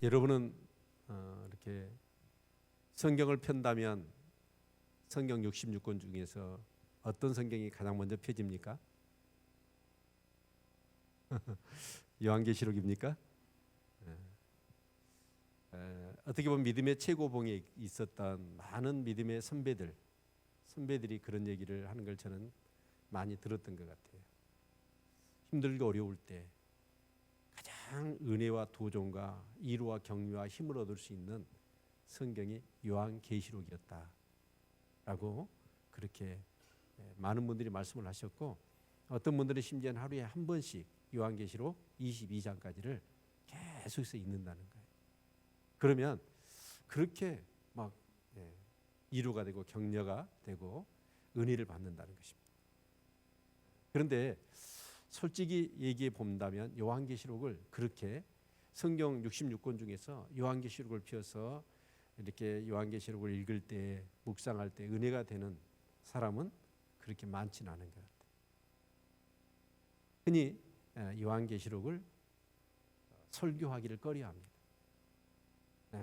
여러분은 이렇게 성경을 편다면 성경 66권 중에서 어떤 성경이 가장 먼저 펴집니까? 요한계시록입니까? 어떻게 보면 믿음의 최고봉에 있었던 많은 믿음의 선배들이 그런 얘기를 하는 걸 저는 많이 들었던 것 같아요. 힘들고 어려울 때 가장 은혜와 도전과 위로와 격려와 힘을 얻을 수 있는 성경이 요한계시록이었다라고 그렇게 많은 분들이 말씀을 하셨고, 어떤 분들은 심지어는 하루에 한 번씩 요한계시록 22장까지를 계속해서 읽는다는 거예요. 그러면 그렇게 막 위로가 되고 격려가 되고 은혜를 받는다는 것입니다. 그런데 솔직히 얘기해 본다면 요한계시록을 그렇게 성경 66권 중에서 요한계시록을 펴서 이렇게 요한계시록을 읽을 때, 묵상할 때 은혜가 되는 사람은 그렇게 많지는 않은 것 같아요. 흔히 요한계시록을 설교하기를 꺼려합니다.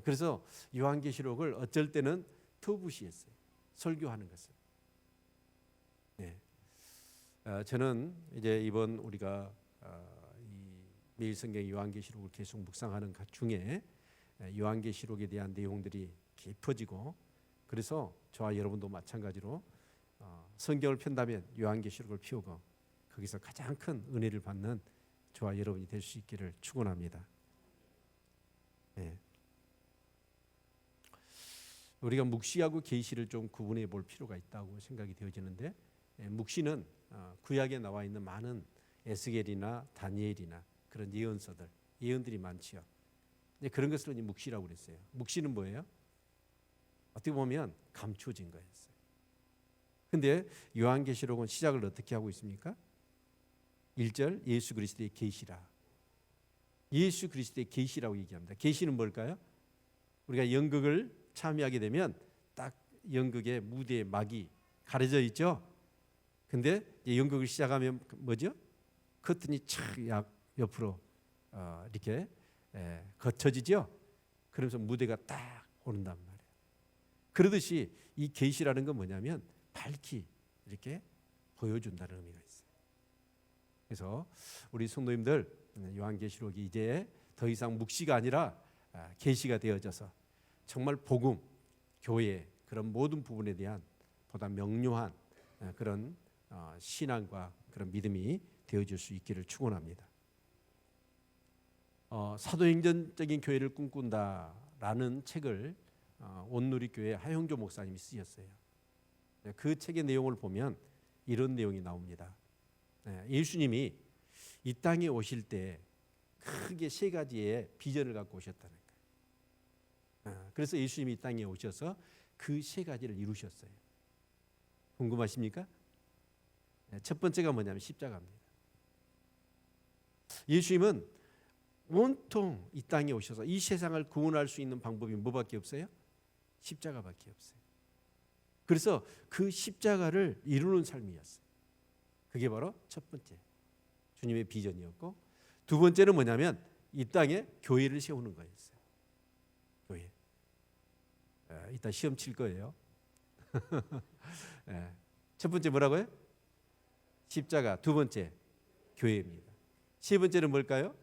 그래서 요한계시록을 어쩔 때는 터부시했어요. 설교하는 것을. 저는 이제 이번 우리가 이 매일 성경 요한계시록을 계속 묵상하는 중에 요한계시록에 대한 내용들이 깊어지고, 그래서 저와 여러분도 마찬가지로 성경을 편다면 요한계시록을 피우고 거기서 가장 큰 은혜를 받는 저와 여러분이 될 수 있기를 축원합니다. 우리가 묵시하고 계시를 좀 구분해 볼 필요가 있다고 생각이 되어지는데, 묵시는 구약에 나와 있는 많은 에스겔이나 다니엘이나 그런 예언들이 많지요. 그런 것을 묵시라고 그랬어요. 묵시는 뭐예요? 어떻게 보면 감추어진 거였어요. 근데 요한계시록은 시작을 어떻게 하고 있습니까? 1절 예수 그리스도의 계시라. 예수 그리스도의 계시라고 얘기합니다. 계시는 뭘까요? 우리가 연극을 참여하게 되면 딱 연극의 무대의 막이 가려져 있죠. 근데 연극을 시작하면 뭐죠? 커튼이 착 옆으로 이렇게 걷혀지죠. 그러면서 무대가 딱 오른단 말이에요. 그러듯이 이 계시라는 건 뭐냐면 밝히 이렇게 보여준다는 의미가 있어요. 그래서 우리 성도님들, 요한계시록이 이제 더 이상 묵시가 아니라 계시가 되어져서 정말 복음, 교회 그런 모든 부분에 대한 보다 명료한 그런 신앙과 그런 믿음이 되어질 수 있기를 축원합니다. 사도행전적인 교회를 꿈꾼다라는 책을 온누리교회 하형조 목사님이 쓰셨어요. 그 책의 내용을 보면 이런 내용이 나옵니다. 예수님이 이 땅에 오실 때 크게 세 가지의 비전을 갖고 오셨다는 거예요. 그래서 예수님이 이 땅에 오셔서 그 세 가지를 이루셨어요. 궁금하십니까? 첫 번째가 뭐냐면 십자가입니다. 예수님은 온통 이 땅에 오셔서 이 세상을 구원할 수 있는 방법이 뭐밖에 없어요? 십자가밖에 없어요. 그래서 그 십자가를 이루는 삶이었어요. 그게 바로 첫 번째 주님의 비전이었고, 두 번째는 뭐냐면 이 땅에 교회를 세우는 거였어요. 교회. 이따 시험 칠 거예요. 첫 번째 뭐라고요? 십자가. 두 번째 교회입니다. 세 번째는 뭘까요?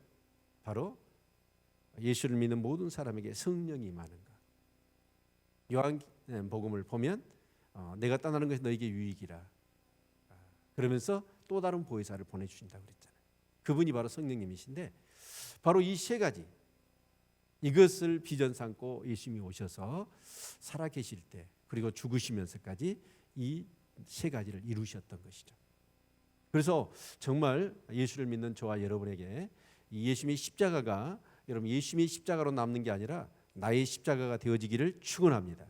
바로 예수를 믿는 모든 사람에게 성령이 임하는 것. 요한복음을 보면 내가 떠나는 것이 너에게 유익이라. 그러면서 또 다른 보혜사를 보내주신다고 그랬잖아요. 그분이 바로 성령님이신데, 바로 이 세 가지, 이것을 비전 삼고 예수님이 오셔서 살아계실 때 그리고 죽으시면서까지 이 세 가지를 이루셨던 것이죠. 그래서 정말 예수를 믿는 저와 여러분에게 이 예수님의 십자가가, 여러분 예수님의 십자가로 남는 게 아니라 나의 십자가가 되어지기를 축원합니다.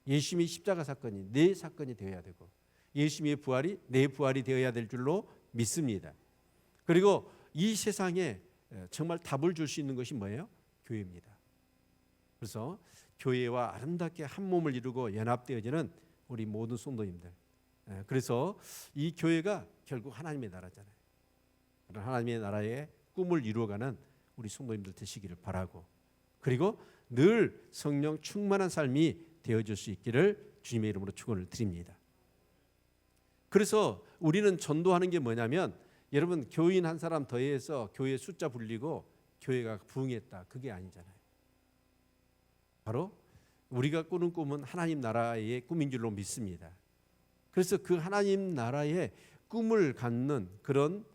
예수님의 십자가 사건이 내 사건이 되어야 되고, 예수님의 부활이 내 부활이 되어야 될 줄로 믿습니다. 그리고 이 세상에 정말 답을 줄 수 있는 것이 뭐예요? 교회입니다. 그래서 교회와 아름답게 한 몸을 이루고 연합되어지는 우리 모든 성도님들. 그래서 이 교회가 결국 하나님의 나라잖아요. 그런 하나님의 나라의 꿈을 이루어가는 우리 성도님들 되시기를 바라고, 그리고 늘 성령 충만한 삶이 되어줄 수 있기를 주님의 이름으로 축원을 드립니다. 그래서 우리는 전도하는 게 뭐냐면, 여러분 교인 한 사람 더해서 교회 숫자 불리고 교회가 부흥했다, 그게 아니잖아요. 바로 우리가 꾸는 꿈은 하나님 나라의 꿈인 줄로 믿습니다. 그래서 그 하나님 나라의 꿈을 갖는 그런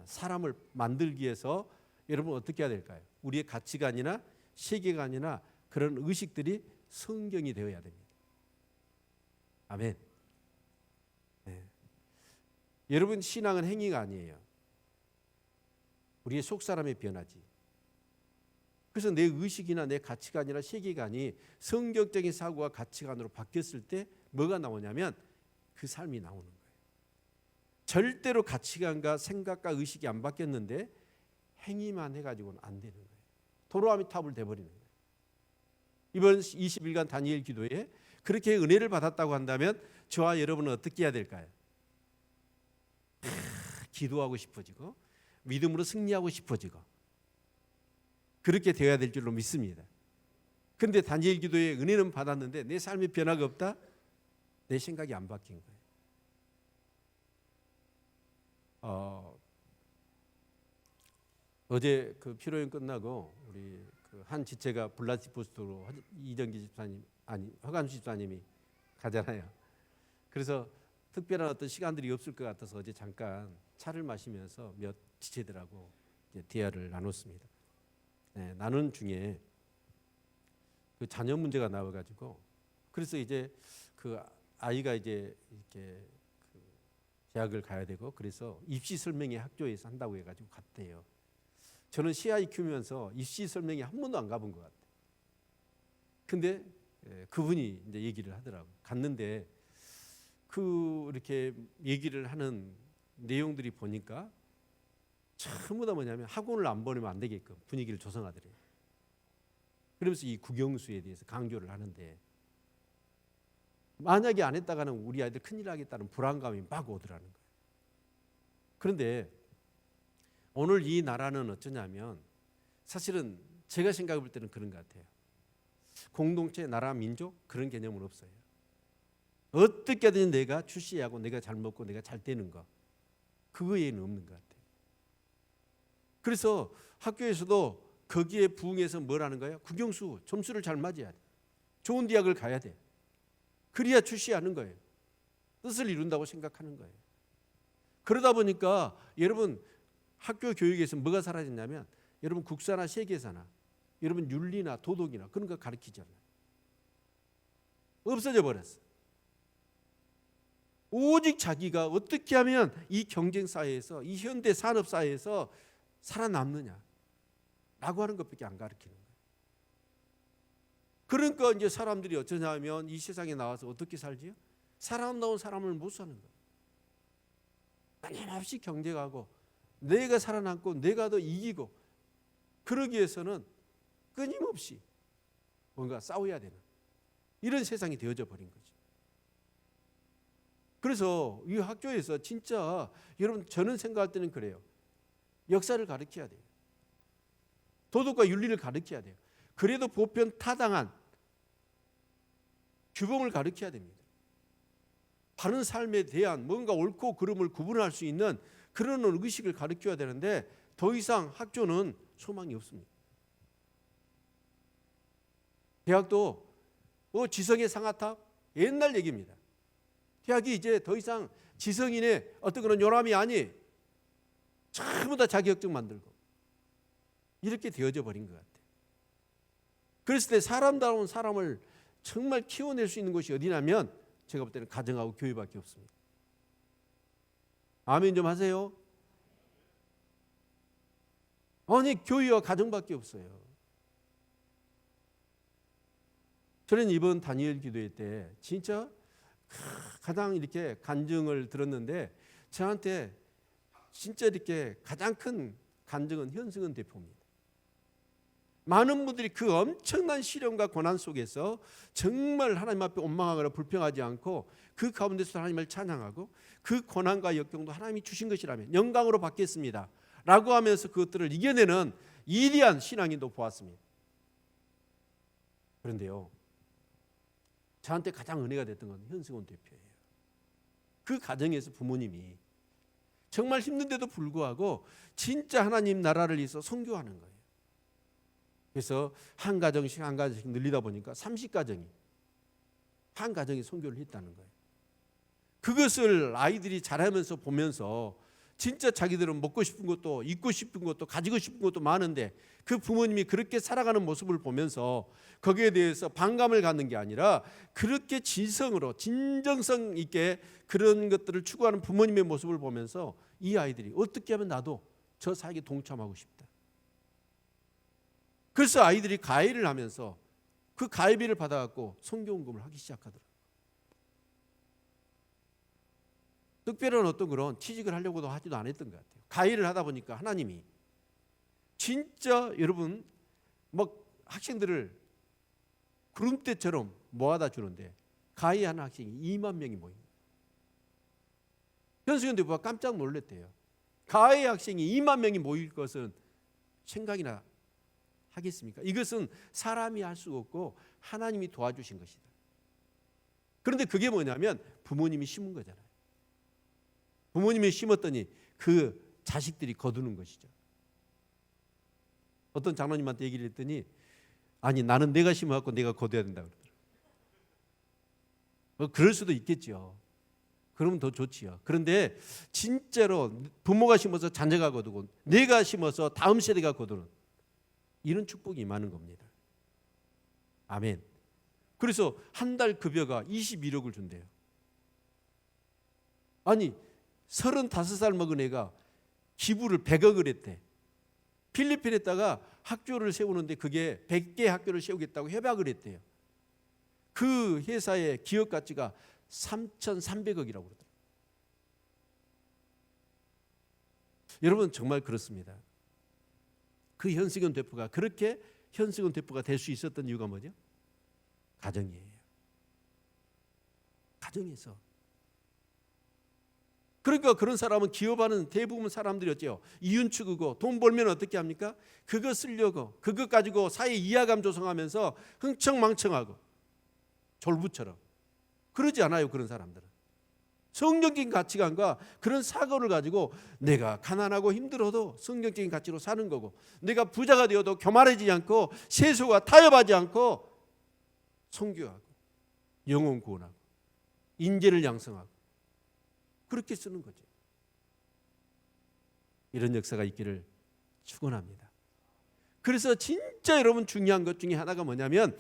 사람을 만들기 위해서 여러분 어떻게 해야 될까요? 우리의 가치관이나 세계관이나 그런 의식들이 성경이 되어야 됩니다. 아멘. 네. 여러분 신앙은 행위가 아니에요. 우리의 속사람의 변화지. 그래서 내 의식이나 내 가치관이나 세계관이 성경적인 사고와 가치관으로 바뀌었을 때 뭐가 나오냐면 그 삶이 나오는 거예요. 절대로 가치관과 생각과 의식이 안 바뀌었는데 행위만 해가지고는 안 되는 거예요. 도로아미탑을 돼버리는 거예요. 이번 20일간 다니엘 기도에 그렇게 은혜를 받았다고 한다면 저와 여러분은 어떻게 해야 될까요? 기도하고 싶어지고 믿음으로 승리하고 싶어지고 그렇게 되어야 될 줄로 믿습니다. 그런데 다니엘 기도에 은혜는 받았는데 내 삶에 변화가 없다? 내 생각이 안 바뀐 거예요. 어제 그 피로연 끝나고 우리 그 한 지체가 블라디보스토크로 이정기 집사님, 아니 허간수 집사님이 가잖아요. 그래서 특별한 어떤 시간들이 없을 것 같아서 어제 잠깐 차를 마시면서 몇 지체들하고 이제 대화를 나눴습니다. 네, 나눈 중에 그 자녀 문제가 나와가지고, 그래서 이제 그 아이가 이제 이렇게 그 대학을 가야 되고, 그래서 입시 설명회 학교에서 한다고 해가지고 갔대요. 저는 CI 키우면서 입시 설명회 한 번도 안 가본 것 같아요. 근데 그분이 이제 얘기를 하더라고요. 갔는데 그 이렇게 얘기를 하는 내용들이 보니까 전부 다 뭐냐면 학원을 안 보내면 안 되게끔 분위기를 조성하더래요. 그러면서 이 국영수에 대해서 강조를 하는데, 만약에 안 했다가는 우리 아이들 큰일 나겠다는 불안감이 막 오더라는 거예요. 그런데 오늘 이 나라는 어쩌냐면, 사실은 제가 생각해 볼 때는 그런 것 같아요. 공동체, 나라, 민족 그런 개념은 없어요. 어떻게든 내가 출세하고 내가 잘 먹고 내가 잘 되는 거, 그거 외에는 없는 것 같아요. 그래서 학교에서도 거기에 부응해서 뭘 하는 거예요? 국영수 점수를 잘 맞아야 돼. 좋은 대학을 가야 돼. 그래야 출세하는 거예요. 뜻을 이룬다고 생각하는 거예요. 그러다 보니까 여러분 학교 교육에서 뭐가 사라졌냐면, 여러분 국사나 세계사나 여러분 윤리나 도덕이나 그런 거 가르치잖아요. 없어져 버렸어. 오직 자기가 어떻게 하면 이 경쟁 사회에서, 이 현대 산업 사회에서 살아남느냐 라고 하는 것밖에 안 가르치는 거예요. 그러니까 이제 사람들이 어쩌냐면 이 세상에 나와서 어떻게 살지요? 사람다운 사람을 못 사는 거예요. 끊임없이 경쟁하고 내가 살아남고 내가 더 이기고, 그러기 위해서는 끊임없이 뭔가 싸워야 되는 이런 세상이 되어져 버린 거죠. 그래서 이 학교에서 진짜 여러분, 저는 생각할 때는 그래요. 역사를 가르쳐야 돼요. 도덕과 윤리를 가르쳐야 돼요. 그래도 보편 타당한 규범을 가르쳐야 됩니다. 바른 삶에 대한 뭔가 옳고 그름을 구분할 수 있는 그런 의식을 가르쳐야 되는데, 더 이상 학교는 소망이 없습니다. 대학도 지성의 상아탑, 옛날 얘기입니다. 대학이 이제 더 이상 지성인의 어떤 그런 요람이 아니, 전부 다 자격증 만들고 이렇게 되어져 버린 것 같아요. 그랬을 때 사람다운 사람을 정말 키워낼 수 있는 곳이 어디냐면, 제가 볼 때는 가정하고 교회밖에 없습니다. 아멘 좀 하세요. 아니, 교회와 가정밖에 없어요. 저는 이번 다니엘 기도회 때 진짜 가장 이렇게 간증을 들었는데, 저한테 진짜 이렇게 가장 큰 간증은 현승은 대표입니다. 많은 분들이 그 엄청난 시련과 고난 속에서 정말 하나님 앞에 원망하거나 불평하지 않고 그 가운데서 하나님을 찬양하고, 그 고난과 역경도 하나님이 주신 것이라면 영광으로 받겠습니다 라고 하면서 그것들을 이겨내는 위대한 신앙인도 보았습니다. 그런데요, 저한테 가장 은혜가 됐던 건 현승원 대표예요. 그 가정에서 부모님이 정말 힘든데도 불구하고 진짜 하나님 나라를 위해서 선교하는 거예요. 그래서 한 가정씩 한 가정씩 늘리다 보니까 30가정이 한 가정이 선교를 했다는 거예요. 그것을 아이들이 자라면서 보면서 진짜 자기들은 먹고 싶은 것도 입고 싶은 것도 가지고 싶은 것도 많은데 그 부모님이 그렇게 살아가는 모습을 보면서 거기에 대해서 반감을 갖는 게 아니라 그렇게 진성으로 진정성 있게 그런 것들을 추구하는 부모님의 모습을 보면서 이 아이들이 어떻게 하면 나도 저 사역에 동참하고 싶다. 그래서 아이들이 가해를 하면서 그 가해비를 받아갖고 선교운동을 하기 시작하더라고요. 특별한 어떤 그런 취직을 하려고도 하지도 않았던 것 같아요. 가해를 하다 보니까 하나님이 진짜 여러분 막 학생들을 구름대처럼 모아다 주는데 가해하는 학생이 2만 명이 모인 거예요. 현수연 대표가 깜짝 놀랐대요. 가해 학생이 2만 명이 모일 것은 생각이나 하겠습니까? 이것은 사람이 할 수 없고 하나님이 도와주신 것이다. 그런데 그게 뭐냐면 부모님이 심은 거잖아요. 부모님이 심었더니 그 자식들이 거두는 것이죠. 어떤 장로님한테 얘기를 했더니 아니 나는 내가 심어갖고 내가 거둬야 된다 그러더라고요. 그럴 수도 있겠죠. 그러면 더 좋지요. 그런데 진짜로 부모가 심어서 자녀가 거두고 내가 심어서 다음 세대가 거두는 이런 축복이 임하는 겁니다. 아멘. 그래서 한 달 급여가 21억을 준대요. 아니 35살 먹은 애가 기부를 100억을 했대. 필리핀에다가 학교를 세우는데 그게 100개 학교를 세우겠다고 협약을 했대요. 그 회사의 기업 가치가 3,300억이라고 그러더라고요. 여러분 정말 그렇습니다. 그 현승원 대표가 그렇게 현승원 대표가 될 수 있었던 이유가 뭐죠? 가정이에요. 가정에서. 그러니까 그런 사람은 기업하는 대부분 사람들이었죠. 이윤 추구고 돈 벌면 어떻게 합니까? 그거 쓰려고 그것 가지고 사회 이하감 조성하면서 흥청망청하고 졸부처럼 그러지 않아요. 그런 사람들은 성경적인 가치관과 그런 사고를 가지고 내가 가난하고 힘들어도 성경적인 가치로 사는 거고 내가 부자가 되어도 교만해지지 않고 세속과 타협하지 않고 선교하고 영혼 구원하고 인재를 양성하고 그렇게 쓰는 거죠. 이런 역사가 있기를 축원합니다. 그래서 진짜 여러분 중요한 것 중에 하나가 뭐냐면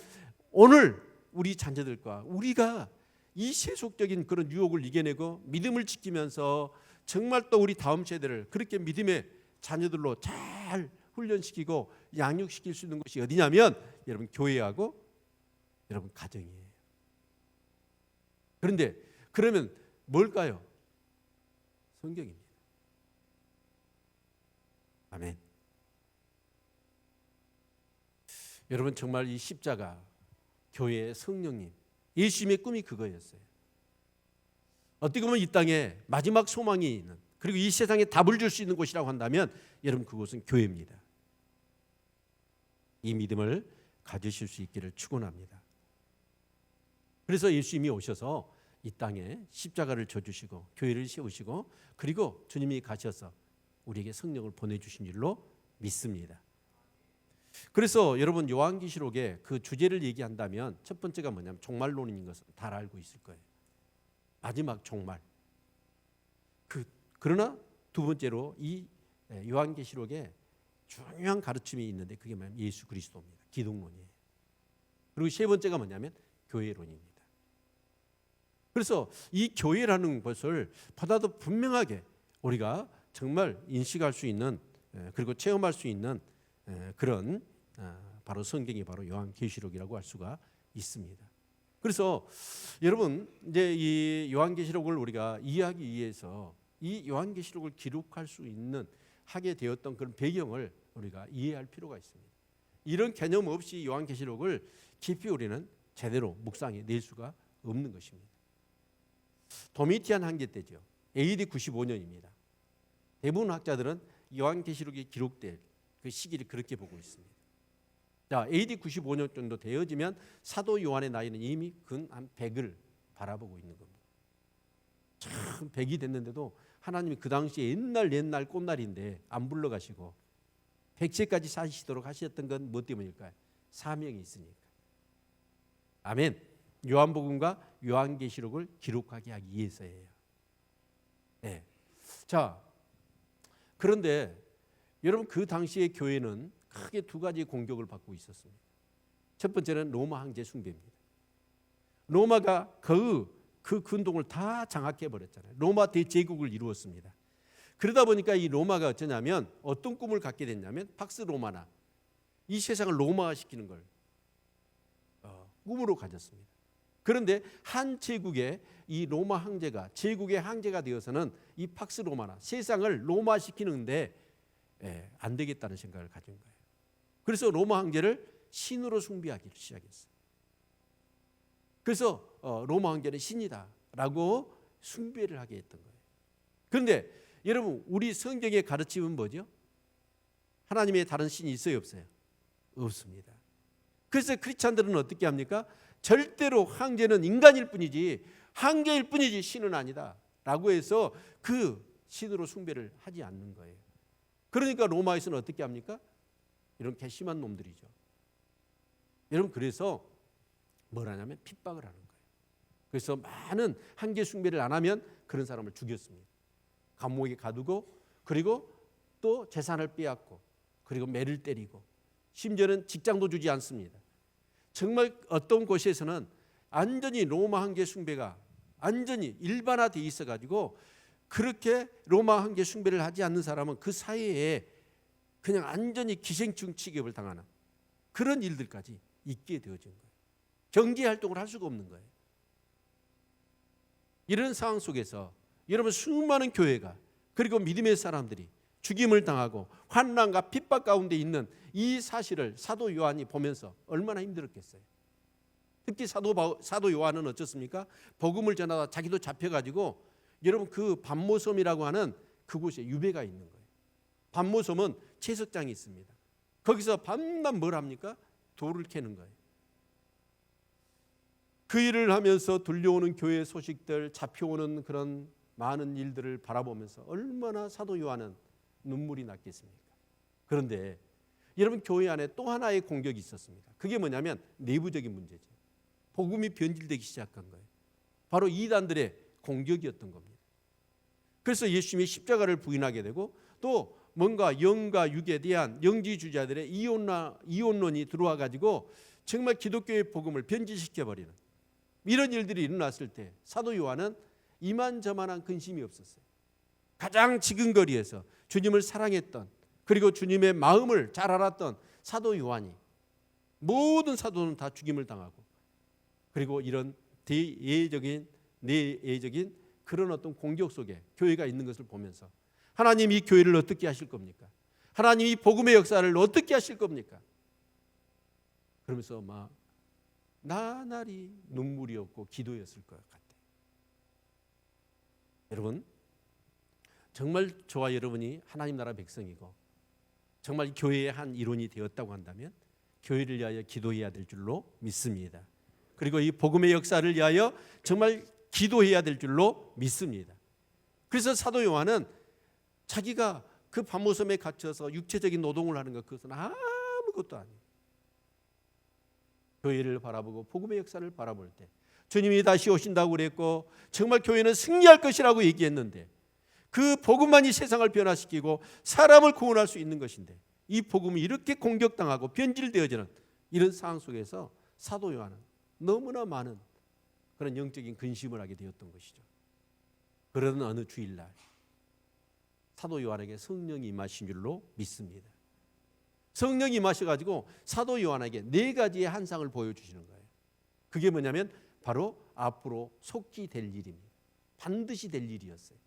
오늘 우리 자녀들과 우리가 이 세속적인 그런 유혹을 이겨내고 믿음을 지키면서 정말 또 우리 다음 세대를 그렇게 믿음의 자녀들로 잘 훈련시키고 양육시킬 수 있는 곳이 어디냐면 여러분 교회하고 여러분 가정이에요. 그런데 그러면 뭘까요? 성경입니다. 아멘. 여러분 정말 이 십자가 교회의 성령님 예수님의 꿈이 그거였어요. 어떻게 보면 이 땅에 마지막 소망이 있는 그리고 이 세상에 답을 줄 수 있는 곳이라고 한다면 여러분 그곳은 교회입니다. 이 믿음을 가지실 수 있기를 축원합니다. 그래서 예수님이 오셔서 이 땅에 십자가를 져주시고 교회를 세우시고 그리고 주님이 가셔서 우리에게 성령을 보내주신 줄로 믿습니다. 그래서 여러분 요한계시록에 그 주제를 얘기한다면 첫 번째가 뭐냐면 종말론인 것은 다 알고 있을 거예요. 마지막 종말. 그러나 두 번째로 이 요한계시록에 중요한 가르침이 있는데 그게 뭐냐면 예수 그리스도입니다. 기독론이에요. 그리고 세 번째가 뭐냐면 교회론입니다. 그래서 이 교회라는 것을 보다 더 분명하게 우리가 정말 인식할 수 있는 그리고 체험할 수 있는 그런 바로 성경이 바로 요한계시록이라고 할 수가 있습니다. 그래서 여러분 이제 이 요한계시록을 우리가 이해하기 위해서 이 요한계시록을 기록할 수 있는 하게 되었던 그런 배경을 우리가 이해할 필요가 있습니다. 이런 개념 없이 요한계시록을 깊이 우리는 제대로 묵상해 낼 수가 없는 것입니다. 도미티안 황제 때죠. AD 95년입니다. 대부분 학자들은 요한계시록이 기록될 그 시기를 그렇게 보고 있습니다. 자, AD 95년 정도 되어지면 사도 요한의 나이는 이미 근 한 100을 바라보고 있는 겁니다. 참 100이 됐는데도 하나님이 그 당시에 옛날 꽃날인데 안 불러가시고 100세까지 사시도록 하셨던 건 뭐 때문일까요? 사명이 있으니까. 아멘. 요한복음과 요한계시록을 기록하게 하기 위해서예요. 네. 자, 그런데 여러분 그 당시의 교회는 크게 두 가지 공격을 받고 있었습니다. 첫 번째는 로마 황제 숭배입니다. 로마가 그 근동을 다 장악해 버렸잖아요. 로마 대제국을 이루었습니다. 그러다 보니까 이 로마가 어쩌냐면 어떤 꿈을 갖게 됐냐면 팍스 로마나 이 세상을 로마화시키는 걸 꿈으로 가졌습니다. 그런데 한 제국의 이 로마 황제가 제국의 황제가 되어서는 이 팍스 로마나 세상을 로마시키는데 안 되겠다는 생각을 가진 거예요. 그래서 로마 황제를 신으로 숭배하기 시작했어요. 그래서 로마 황제는 신이다라고 숭배를 하게 했던 거예요. 그런데 여러분 우리 성경의 가르침은 뭐죠? 하나님의 다른 신이 있어요, 없어요? 없습니다. 그래서 크리스찬들은 어떻게 합니까? 절대로 황제는 인간일 뿐이지 황제일 뿐이지 신은 아니다라고 해서 그 신으로 숭배를 하지 않는 거예요. 그러니까 로마에서는 어떻게 합니까? 이런 괘씸한 놈들이죠. 여러분 그래서 뭘 하냐면 핍박을 하는 거예요. 그래서 많은 황제 숭배를 안 하면 그런 사람을 죽였습니다. 감옥에 가두고 그리고 또 재산을 빼앗고 그리고 매를 때리고 심지어는 직장도 주지 않습니다. 정말 어떤 곳에서는 완전히 로마 황제 숭배가 완전히 일반화되어 있어가지고 그렇게 로마 황제 숭배를 하지 않는 사람은 그 사회에 그냥 완전히 기생충 취급을 당하는 그런 일들까지 있게 되어진 거예요. 경제활동을 할 수가 없는 거예요. 이런 상황 속에서 여러분 수많은 교회가 그리고 믿음의 사람들이 죽임을 당하고 환난과 핍박 가운데 있는 이 사실을 사도 요한이 보면서 얼마나 힘들었겠어요. 특히 사도 요한은 어떻습니까? 복음을 전하다 자기도 잡혀가지고 여러분 그 반모섬이라고 하는 그곳에 유배가 있는 거예요. 반모섬은 채석장이 있습니다. 거기서 밤낮 뭘 합니까? 돌을 캐는 거예요. 그 일을 하면서 들려오는 교회 소식들, 잡혀오는 그런 많은 일들을 바라보면서 얼마나 사도 요한은 눈물이 났겠습니까? 그런데 여러분 교회 안에 또 하나의 공격이 있었습니다. 그게 뭐냐면 내부적인 문제죠. 복음이 변질되기 시작한 거예요. 바로 이단들의 공격이었던 겁니다. 그래서 예수님이 십자가를 부인하게 되고 또 뭔가 영과 육에 대한 영지주자들의 이혼론이 들어와 가지고 정말 기독교의 복음을 변질시켜버리는 이런 일들이 일어났을 때 사도 요한은 이만저만한 근심이 없었어요. 가장 지근거리에서 주님을 사랑했던 그리고 주님의 마음을 잘 알았던 사도 요한이 모든 사도는 다 죽임을 당하고 그리고 이런 내외적인 그런 어떤 공격 속에 교회가 있는 것을 보면서 하나님 이 교회를 어떻게 하실 겁니까? 하나님 이 복음의 역사를 어떻게 하실 겁니까? 그러면서 막 나날이 눈물이었고 기도였을 것 같아요. 여러분 정말 저와 여러분이 하나님 나라 백성이고 정말 교회의 한 일원이 되었다고 한다면 교회를 위하여 기도해야 될 줄로 믿습니다. 그리고 이 복음의 역사를 위하여 정말 기도해야 될 줄로 믿습니다. 그래서 사도 요한은 자기가 그 반모섬에 갇혀서 육체적인 노동을 하는 것 그것은 아무것도 아니에요. 교회를 바라보고 복음의 역사를 바라볼 때 주님이 다시 오신다고 그랬고 정말 교회는 승리할 것이라고 얘기했는데 그 복음만이 세상을 변화시키고 사람을 구원할 수 있는 것인데 이 복음이 이렇게 공격당하고 변질되어지는 이런 상황 속에서 사도 요한은 너무나 많은 그런 영적인 근심을 하게 되었던 것이죠. 그러던 어느 주일날 사도 요한에게 성령이 임하신 줄로 믿습니다. 성령이 임하셔가지고 사도 요한에게 4가지의 한상을 보여주시는 거예요. 그게 뭐냐면 바로 앞으로 속히 될 일입니다. 반드시 될 일이었어요.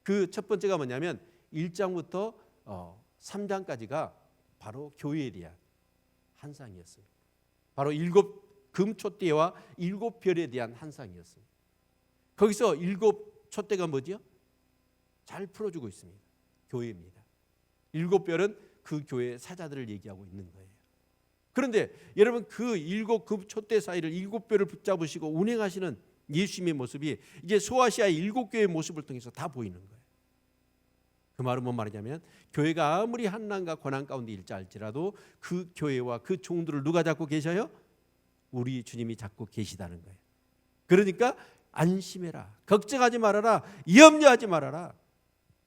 그 첫 번째가 뭐냐면 1장부터 3장까지가 바로 교회에 대한 한상이었습니다. 바로 7 금촛대와 7 별에 대한 한상이었습니다. 거기서 7 촛대가 뭐죠? 잘 풀어주고 있습니다. 교회입니다. 7 별은 그 교회의 사자들을 얘기하고 있는 거예요. 그런데 여러분 그 일곱 그 촛대 사이를 일곱 뼈를 붙잡으시고 운행하시는 예수님의 모습이 이제 소아시아의 일곱 교회의 모습을 통해서 다 보이는 거예요. 그 말은 뭔 말이냐면 교회가 아무리 한난과 고난 가운데 일자할지라도 그 교회와 그 종들을 누가 잡고 계셔요? 우리 주님이 잡고 계시다는 거예요. 그러니까 안심해라, 걱정하지 말아라, 염려하지 말아라,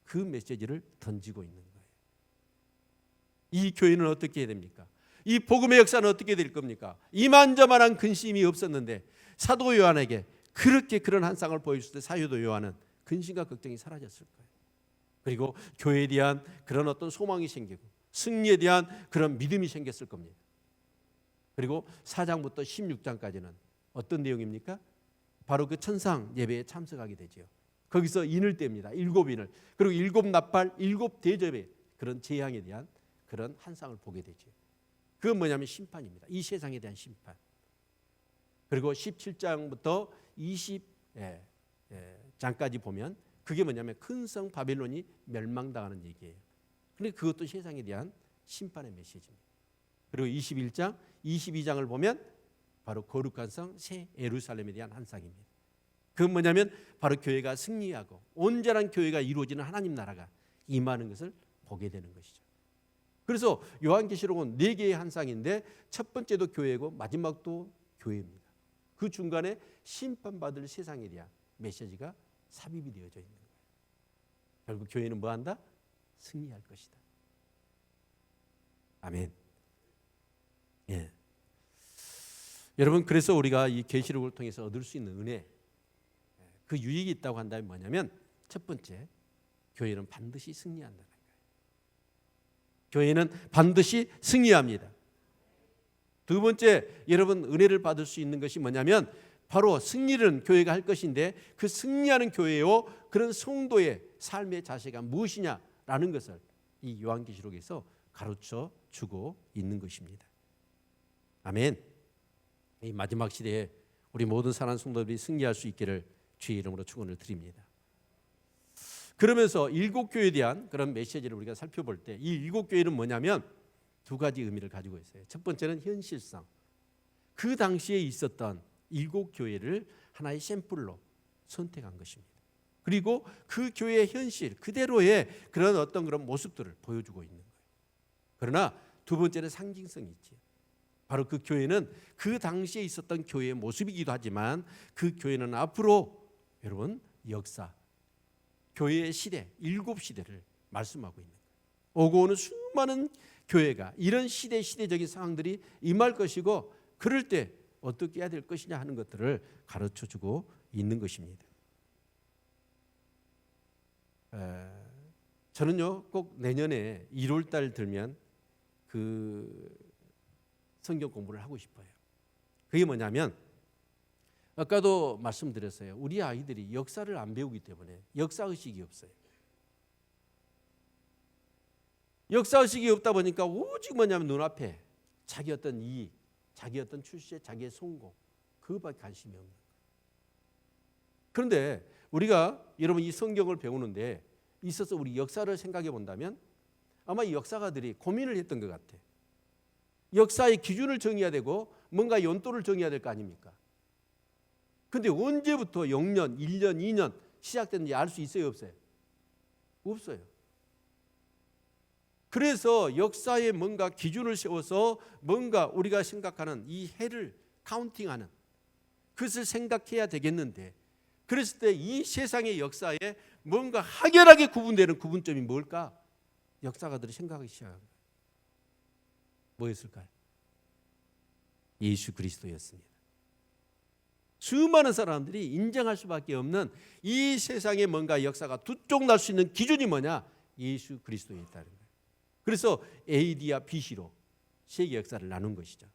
그 메시지를 던지고 있는 거예요. 이 교회는 어떻게 해야 됩니까? 이 복음의 역사는 어떻게 될 겁니까? 이만저만한 근심이 없었는데 사도 요한에게 그렇게 그런 한 쌍을 보여줬을 때 사도 요한은 근심과 걱정이 사라졌을 거예요. 그리고 교회에 대한 그런 어떤 소망이 생기고 승리에 대한 그런 믿음이 생겼을 겁니다. 그리고 4장부터 16장까지는 어떤 내용입니까? 바로 그 천상 예배에 참석하게 되죠. 거기서 인을 뗍니다. 7인을. 그리고 7 나팔, 7 대접의 그런 재앙에 대한 그런 한상을 보게 되죠. 그건 뭐냐면 심판입니다. 이 세상에 대한 심판. 그리고 17장부터 20장까지 보면 그게 뭐냐면 큰 성 바벨론이 멸망당하는 얘기예요. 그런데 그것도 세상에 대한 심판의 메시지입니다. 그리고 21장, 22장을 보면 바로 거룩한 성 새 예루살렘에 대한 한상입니다. 그건 뭐냐면 바로 교회가 승리하고 온전한 교회가 이루어지는 하나님 나라가 임하는 것을 보게 되는 것이죠. 그래서 요한계시록은 4개의 한상인데 첫 번째도 교회고 마지막도 교회입니다. 그 중간에 심판받을 세상에 대한 메시지가 삽입이 되어져 있는 거예요. 결국 교회는 뭐한다? 승리할 것이다. 아멘. 예. 여러분, 그래서 우리가 이 계시록을 통해서 얻을 수 있는 은혜, 그 유익이 있다고 한다면 뭐냐면 첫 번째, 교회는 반드시 승리한다는 거예요. 교회는 반드시 승리합니다. 두 번째, 여러분 은혜를 받을 수 있는 것이 뭐냐면 바로 승리는 교회가 할 것인데 그 승리하는 교회요 그런 성도의 삶의 자세가 무엇이냐라는 것을 이 요한계시록에서 가르쳐 주고 있는 것입니다. 아멘. 이 마지막 시대에 우리 모든 사랑하는 성도들이 승리할 수 있기를 주의 이름으로 축원을 드립니다. 그러면서 7교회에 대한 그런 메시지를 우리가 살펴볼 때 이 7교회는 뭐냐면 두 가지 의미를 가지고 있어요. 첫 번째는 현실성. 그 당시에 있었던 7교회를 하나의 샘플로 선택한 것입니다. 그리고 그 교회의 현실 그대로의 그런 어떤 그런 모습들을 보여주고 있는 거예요. 그러나 두 번째는 상징성이 있지. 바로 그 교회는 그 당시에 있었던 교회의 모습이기도 하지만 그 교회는 앞으로 여러분 역사, 교회의 시대, 7시대를 말씀하고 있는 거예요. 오고 오는 수많은 교회가 이런 시대적인 상황들이 임할 것이고 그럴 때 어떻게 해야 될 것이냐 하는 것들을 가르쳐주고 있는 것입니다. 저는요 꼭 내년에 1월 달 들면 그 성경 공부를 하고 싶어요. 그게 뭐냐면 아까도 말씀드렸어요. 우리 아이들이 역사를 안 배우기 때문에 역사의식이 없어요. 역사의식이 없다 보니까 오직 뭐냐면 눈앞에 자기 어떤 이익, 자기 어떤 출세, 자기의 성공 그거밖에 관심이 없는 거예요. 그런데 우리가 여러분 이 성경을 배우는데 있어서 우리 역사를 생각해 본다면 아마 이 역사가들이 고민을 했던 것 같아요. 역사의 기준을 정해야 되고 뭔가 연도를 정해야 될 거 아닙니까? 그런데 언제부터 0년, 1년, 2년 시작됐는지 알 수 있어요? 없어요? 없어요. 그래서 역사에 뭔가 기준을 세워서 뭔가 우리가 생각하는 이 해를 카운팅하는 그것을 생각해야 되겠는데 그랬을 때 이 세상의 역사에 뭔가 확연하게 구분되는 구분점이 뭘까? 역사가들이 생각하기 시작한 거예요. 뭐였을까요? 예수 그리스도였습니다. 수많은 사람들이 인정할 수밖에 없는 이 세상에 뭔가 역사가 두 쪽 날 수 있는 기준이 뭐냐? 예수 그리스도에 있다는 거예요. 그래서 AD와 BC로 세계 역사를 나눈 것이죠.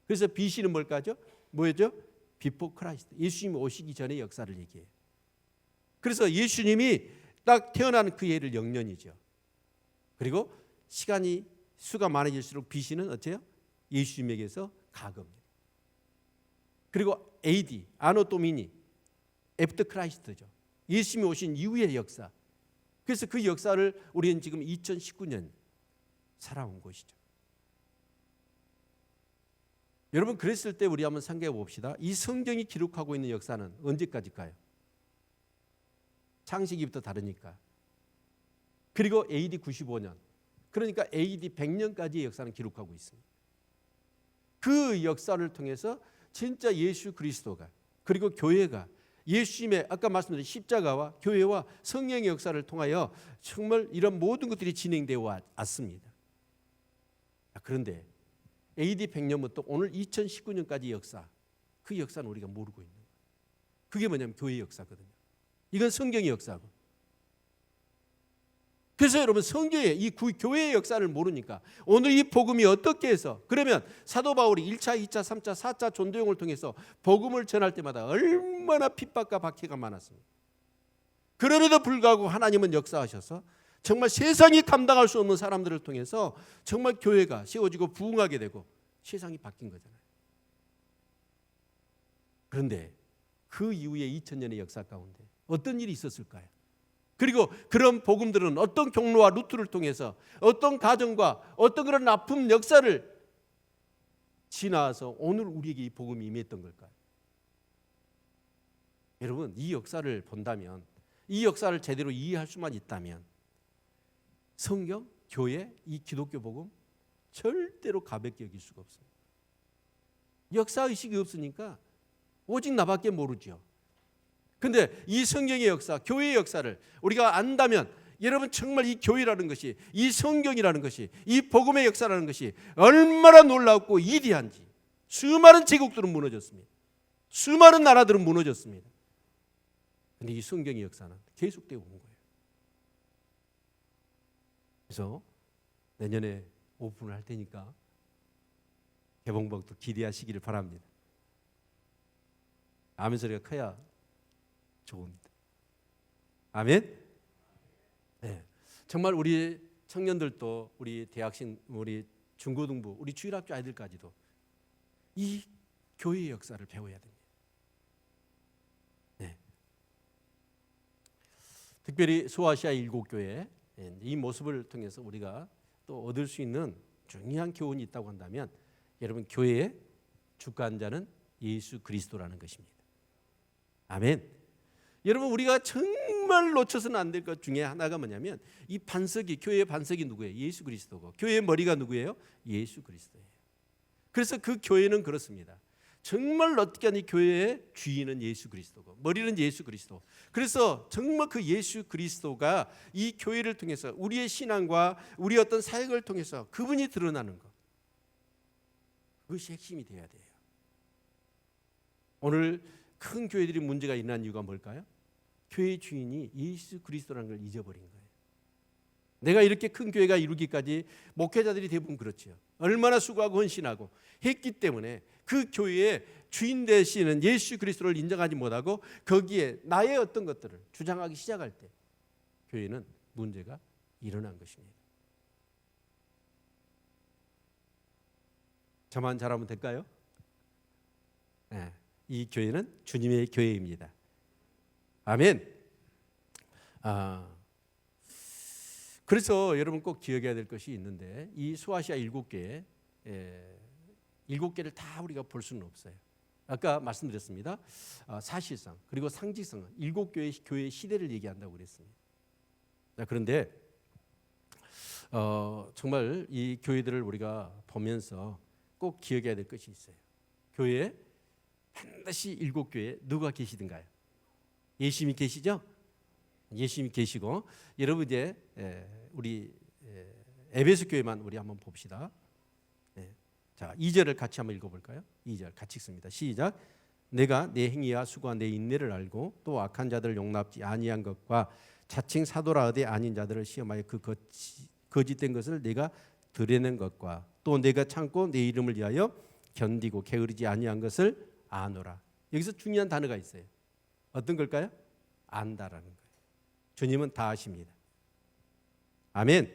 그래서 BC는 뭘까죠? 뭐였죠? Before Christ. 예수님이 오시기 전의 역사를 얘기해요. 그래서 예수님이 딱 태어난 그 해를 0년이죠. 그리고 시간이 수가 많아질수록 BC는 어때요? 예수님에게서 과거입니다. 그리고 AD, 아노 도미니, 애프터 크라이스트죠. 예수님이 오신 이후의 역사. 그래서 그 역사를 우리는 지금 2019년 살아온 것이죠. 여러분 그랬을 때 우리 한번 생각해 봅시다. 이 성경이 기록하고 있는 역사는 언제까지일까요? 창세기부터 다르니까. 그리고 AD 95년, 그러니까 AD 100년까지의 역사는 기록하고 있습니다. 그 역사를 통해서 진짜 예수 그리스도가, 그리고 교회가 예수님의 아까 말씀드린 십자가와 교회와 성령의 역사를 통하여 정말 이런 모든 것들이 진행되어 왔습니다. 그런데 AD 100년부터 오늘 2019년까지 역사, 그 역사는 우리가 모르고 있는 거예요. 그게 뭐냐면 교회의 역사거든요. 이건 성경의 역사고. 그래서 여러분 성경의 이 교회의 역사를 모르니까 오늘 이 복음이 어떻게 해서, 그러면 사도 바울이 1차, 2차, 3차, 4차 전도용을 통해서 복음을 전할 때마다 얼마나 핍박과 박해가 많았습니다. 그럼에도 불구하고 하나님은 역사하셔서 정말 세상이 감당할 수 없는 사람들을 통해서 정말 교회가 세워지고 부흥하게 되고 세상이 바뀐 거잖아요. 그런데 그 이후에 2000년의 역사 가운데 어떤 일이 있었을까요? 그리고 그런 복음들은 어떤 경로와 루트를 통해서 어떤 가정과 어떤 그런 아픔 역사를 지나서 오늘 우리에게 이 복음이 임했던 걸까요? 여러분 이 역사를 본다면, 이 역사를 제대로 이해할 수만 있다면 성경, 교회, 이 기독교 복음 절대로 가볍게 여길 수가 없습니다. 역사의식이 없으니까 오직 나밖에 모르죠. 근데 이 성경의 역사, 교회의 역사를 우리가 안다면 여러분 정말 이 교회라는 것이, 이 성경이라는 것이, 이 복음의 역사라는 것이 얼마나 놀랍고 위대한지. 수많은 제국들은 무너졌습니다. 수많은 나라들은 무너졌습니다. 근데 이 성경의 역사는 계속되고 온 거예요. 그래서 내년에 오픈을 할 테니까 개봉박도 기대하시기를 바랍니다. 아멘 소리가 커야 좋습니다. 아멘. 네, 정말 우리 청년들도, 우리 대학생, 우리 중고등부, 우리 주일학교 아이들까지도 이 교회의 역사를 배워야 됩니다. 네. 특별히 소아시아 7교회 이 모습을 통해서 우리가 또 얻을 수 있는 중요한 교훈이 있다고 한다면 여러분 교회의 주관자는 예수 그리스도라는 것입니다. 아멘. 여러분 우리가 정말 놓쳐서는 안 될 것 중에 하나가 뭐냐면 이 반석이, 교회의 반석이 누구예요? 예수 그리스도고, 교회의 머리가 누구예요? 예수 그리스도예요. 그래서 그 교회는 그렇습니다. 정말 어떻게 하니 교회의 주인은 예수 그리스도고 머리는 예수 그리스도. 그래서 정말 그 예수 그리스도가 이 교회를 통해서 우리의 신앙과 우리 어떤 사역을 통해서 그분이 드러나는 것, 그것이 핵심이 되어야 돼요. 오늘 큰 교회들이 문제가 일어난 이유가 뭘까요? 교회의 주인이 예수 그리스도라는 걸 잊어버린 거예요. 내가 이렇게 큰 교회가 이루기까지 목회자들이 대부분 그렇죠. 얼마나 수고하고 헌신하고 했기 때문에 그 교회의 주인 되시는 예수 그리스도를 인정하지 못하고 거기에 나의 어떤 것들을 주장하기 시작할 때 교회는 문제가 일어난 것입니다. 저만 잘하면 될까요? 네, 이 교회는 주님의 교회입니다. 아멘. 그래서 여러분 꼭 기억해야 될 것이 있는데 이 소아시아 7개, 7개를 다 우리가 볼 수는 없어요. 아까 말씀드렸습니다. 사실상 그리고 상징상 7교의 교회의 시대를 얘기한다고 그랬습니다. 그런데 정말 이 교회들을 우리가 보면서 꼭 기억해야 될 것이 있어요. 교회에 반드시 7교회에 누가 계시든가요? 예수님이 계시죠? 예수님이 계시고, 여러분 이제 우리 에베소 교회만 우리 한번 봅시다. 자, 2절을 같이 한번 읽어볼까요? 2절 같이 읽습니다. 시작. 내가 내 행위와 수고와 내 인내를 알고 또 악한 자들을 용납지 아니한 것과 자칭 사도라 하되 아닌 자들을 시험하여 그 거짓된 것을 내가 드러낸 것과 또 내가 참고 내 이름을 위하여 견디고 게으르지 아니한 것을 아노라. 여기서 중요한 단어가 있어요. 어떤 걸까요? 안다라는 거예요. 주님은 다 아십니다. 아멘.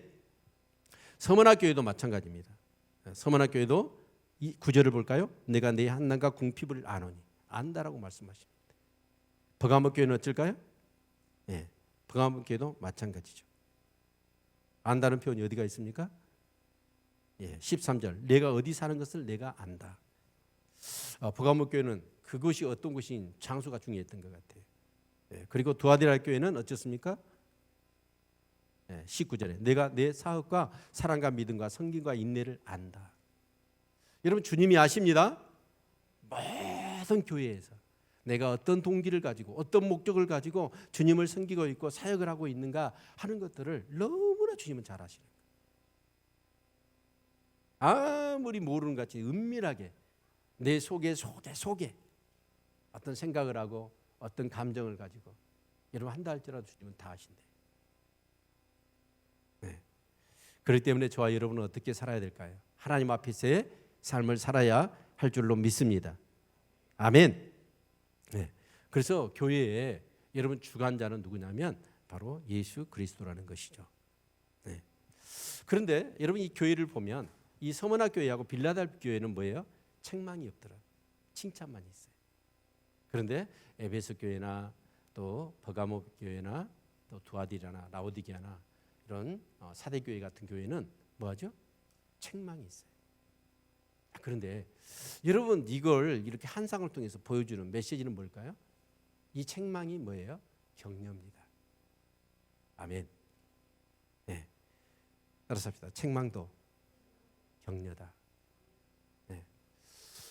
서문학교회도 마찬가지입니다. 서문학교회도 이 9절을 볼까요? 내가 내 한난과 궁핍을 아노니. 안다라고 말씀하십니다. 버가모교회는 어쩔까요? 네, 버가모교회도 마찬가지죠. 안다는 표현이 어디가 있습니까? 예, 13절. 내가 어디 사는 것을 내가 안다. 버가모 교회는 그것이 어떤 것인 장소가 중요했던 것 같아요. 그리고 두아디라 교회는 어떻습니까? 19절에 내가 내 사업과 사랑과 믿음과 성김과 인내를 안다. 여러분 주님이 아십니다. 모든 교회에서 내가 어떤 동기를 가지고 어떤 목적을 가지고 주님을 섬기고 있고 사역을 하고 있는가 하는 것들을 너무나 주님은 잘 아시는 거예요. 아무리 모르는 것 같이 은밀하게 내 속에 어떤 생각을 하고 어떤 감정을 가지고 여러분 한다 할지라도 주님은 다 아신대요. 그렇기 때문에 저와 여러분은 어떻게 살아야 될까요? 하나님 앞에서의 삶을 살아야 할 줄로 믿습니다. 아멘. 그래서 교회에 여러분 주관자는 누구냐면 바로 예수 그리스도라는 것이죠. 그런데 여러분 이 교회를 보면 이 서머나 교회하고 빌라델피아 교회는 뭐예요? 책망이 없더라. 칭찬만 있어요. 그런데 에베소 교회나 또 버가모 교회나 또 두아디라나 라오디게아나 이런 사대 교회 같은 교회는 뭐하죠? 책망이 있어요. 그런데 여러분 이걸 이렇게 한 상을 통해서 보여주는 메시지는 뭘까요? 이 책망이 뭐예요? 격려입니다. 아멘. 따라서 합시다. 책망도 격려다.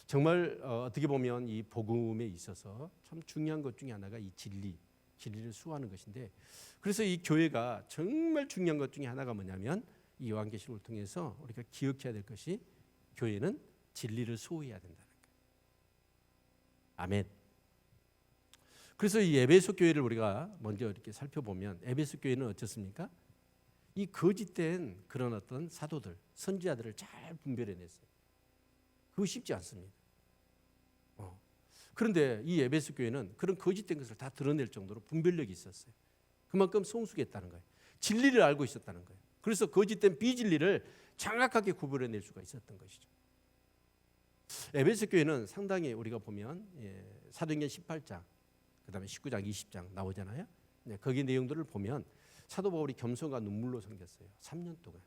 정말 어떻게 보면 이 복음에 있어서 참 중요한 것 중에 하나가 이 진리를 수호하는 것인데, 그래서 이 교회가 정말 중요한 것 중에 하나가 뭐냐면 이 요한계시록을 통해서 우리가 기억해야 될 것이 교회는 진리를 수호해야 된다는 거예요. 아멘. 그래서 이 에베소 교회를 우리가 먼저 이렇게 살펴보면 에베소 교회는 어떻습니까? 이 거짓된 그런 어떤 사도들, 선지자들을 잘 분별해냈어요. 그거 쉽지 않습니다. 그런데 이 에베소 교회는 그런 거짓된 것을 다 드러낼 정도로 분별력이 있었어요. 그만큼 성숙했다는 거예요. 진리를 알고 있었다는 거예요. 그래서 거짓된 비진리를 정확하게 구별해낼 수가 있었던 것이죠. 에베소 교회는 상당히 우리가 보면 사도행전 18장, 그다음에 19장, 20장 나오잖아요. 거기 내용들을 보면 사도 바울이 겸손과 눈물로 섬겼어요. 3년 동안.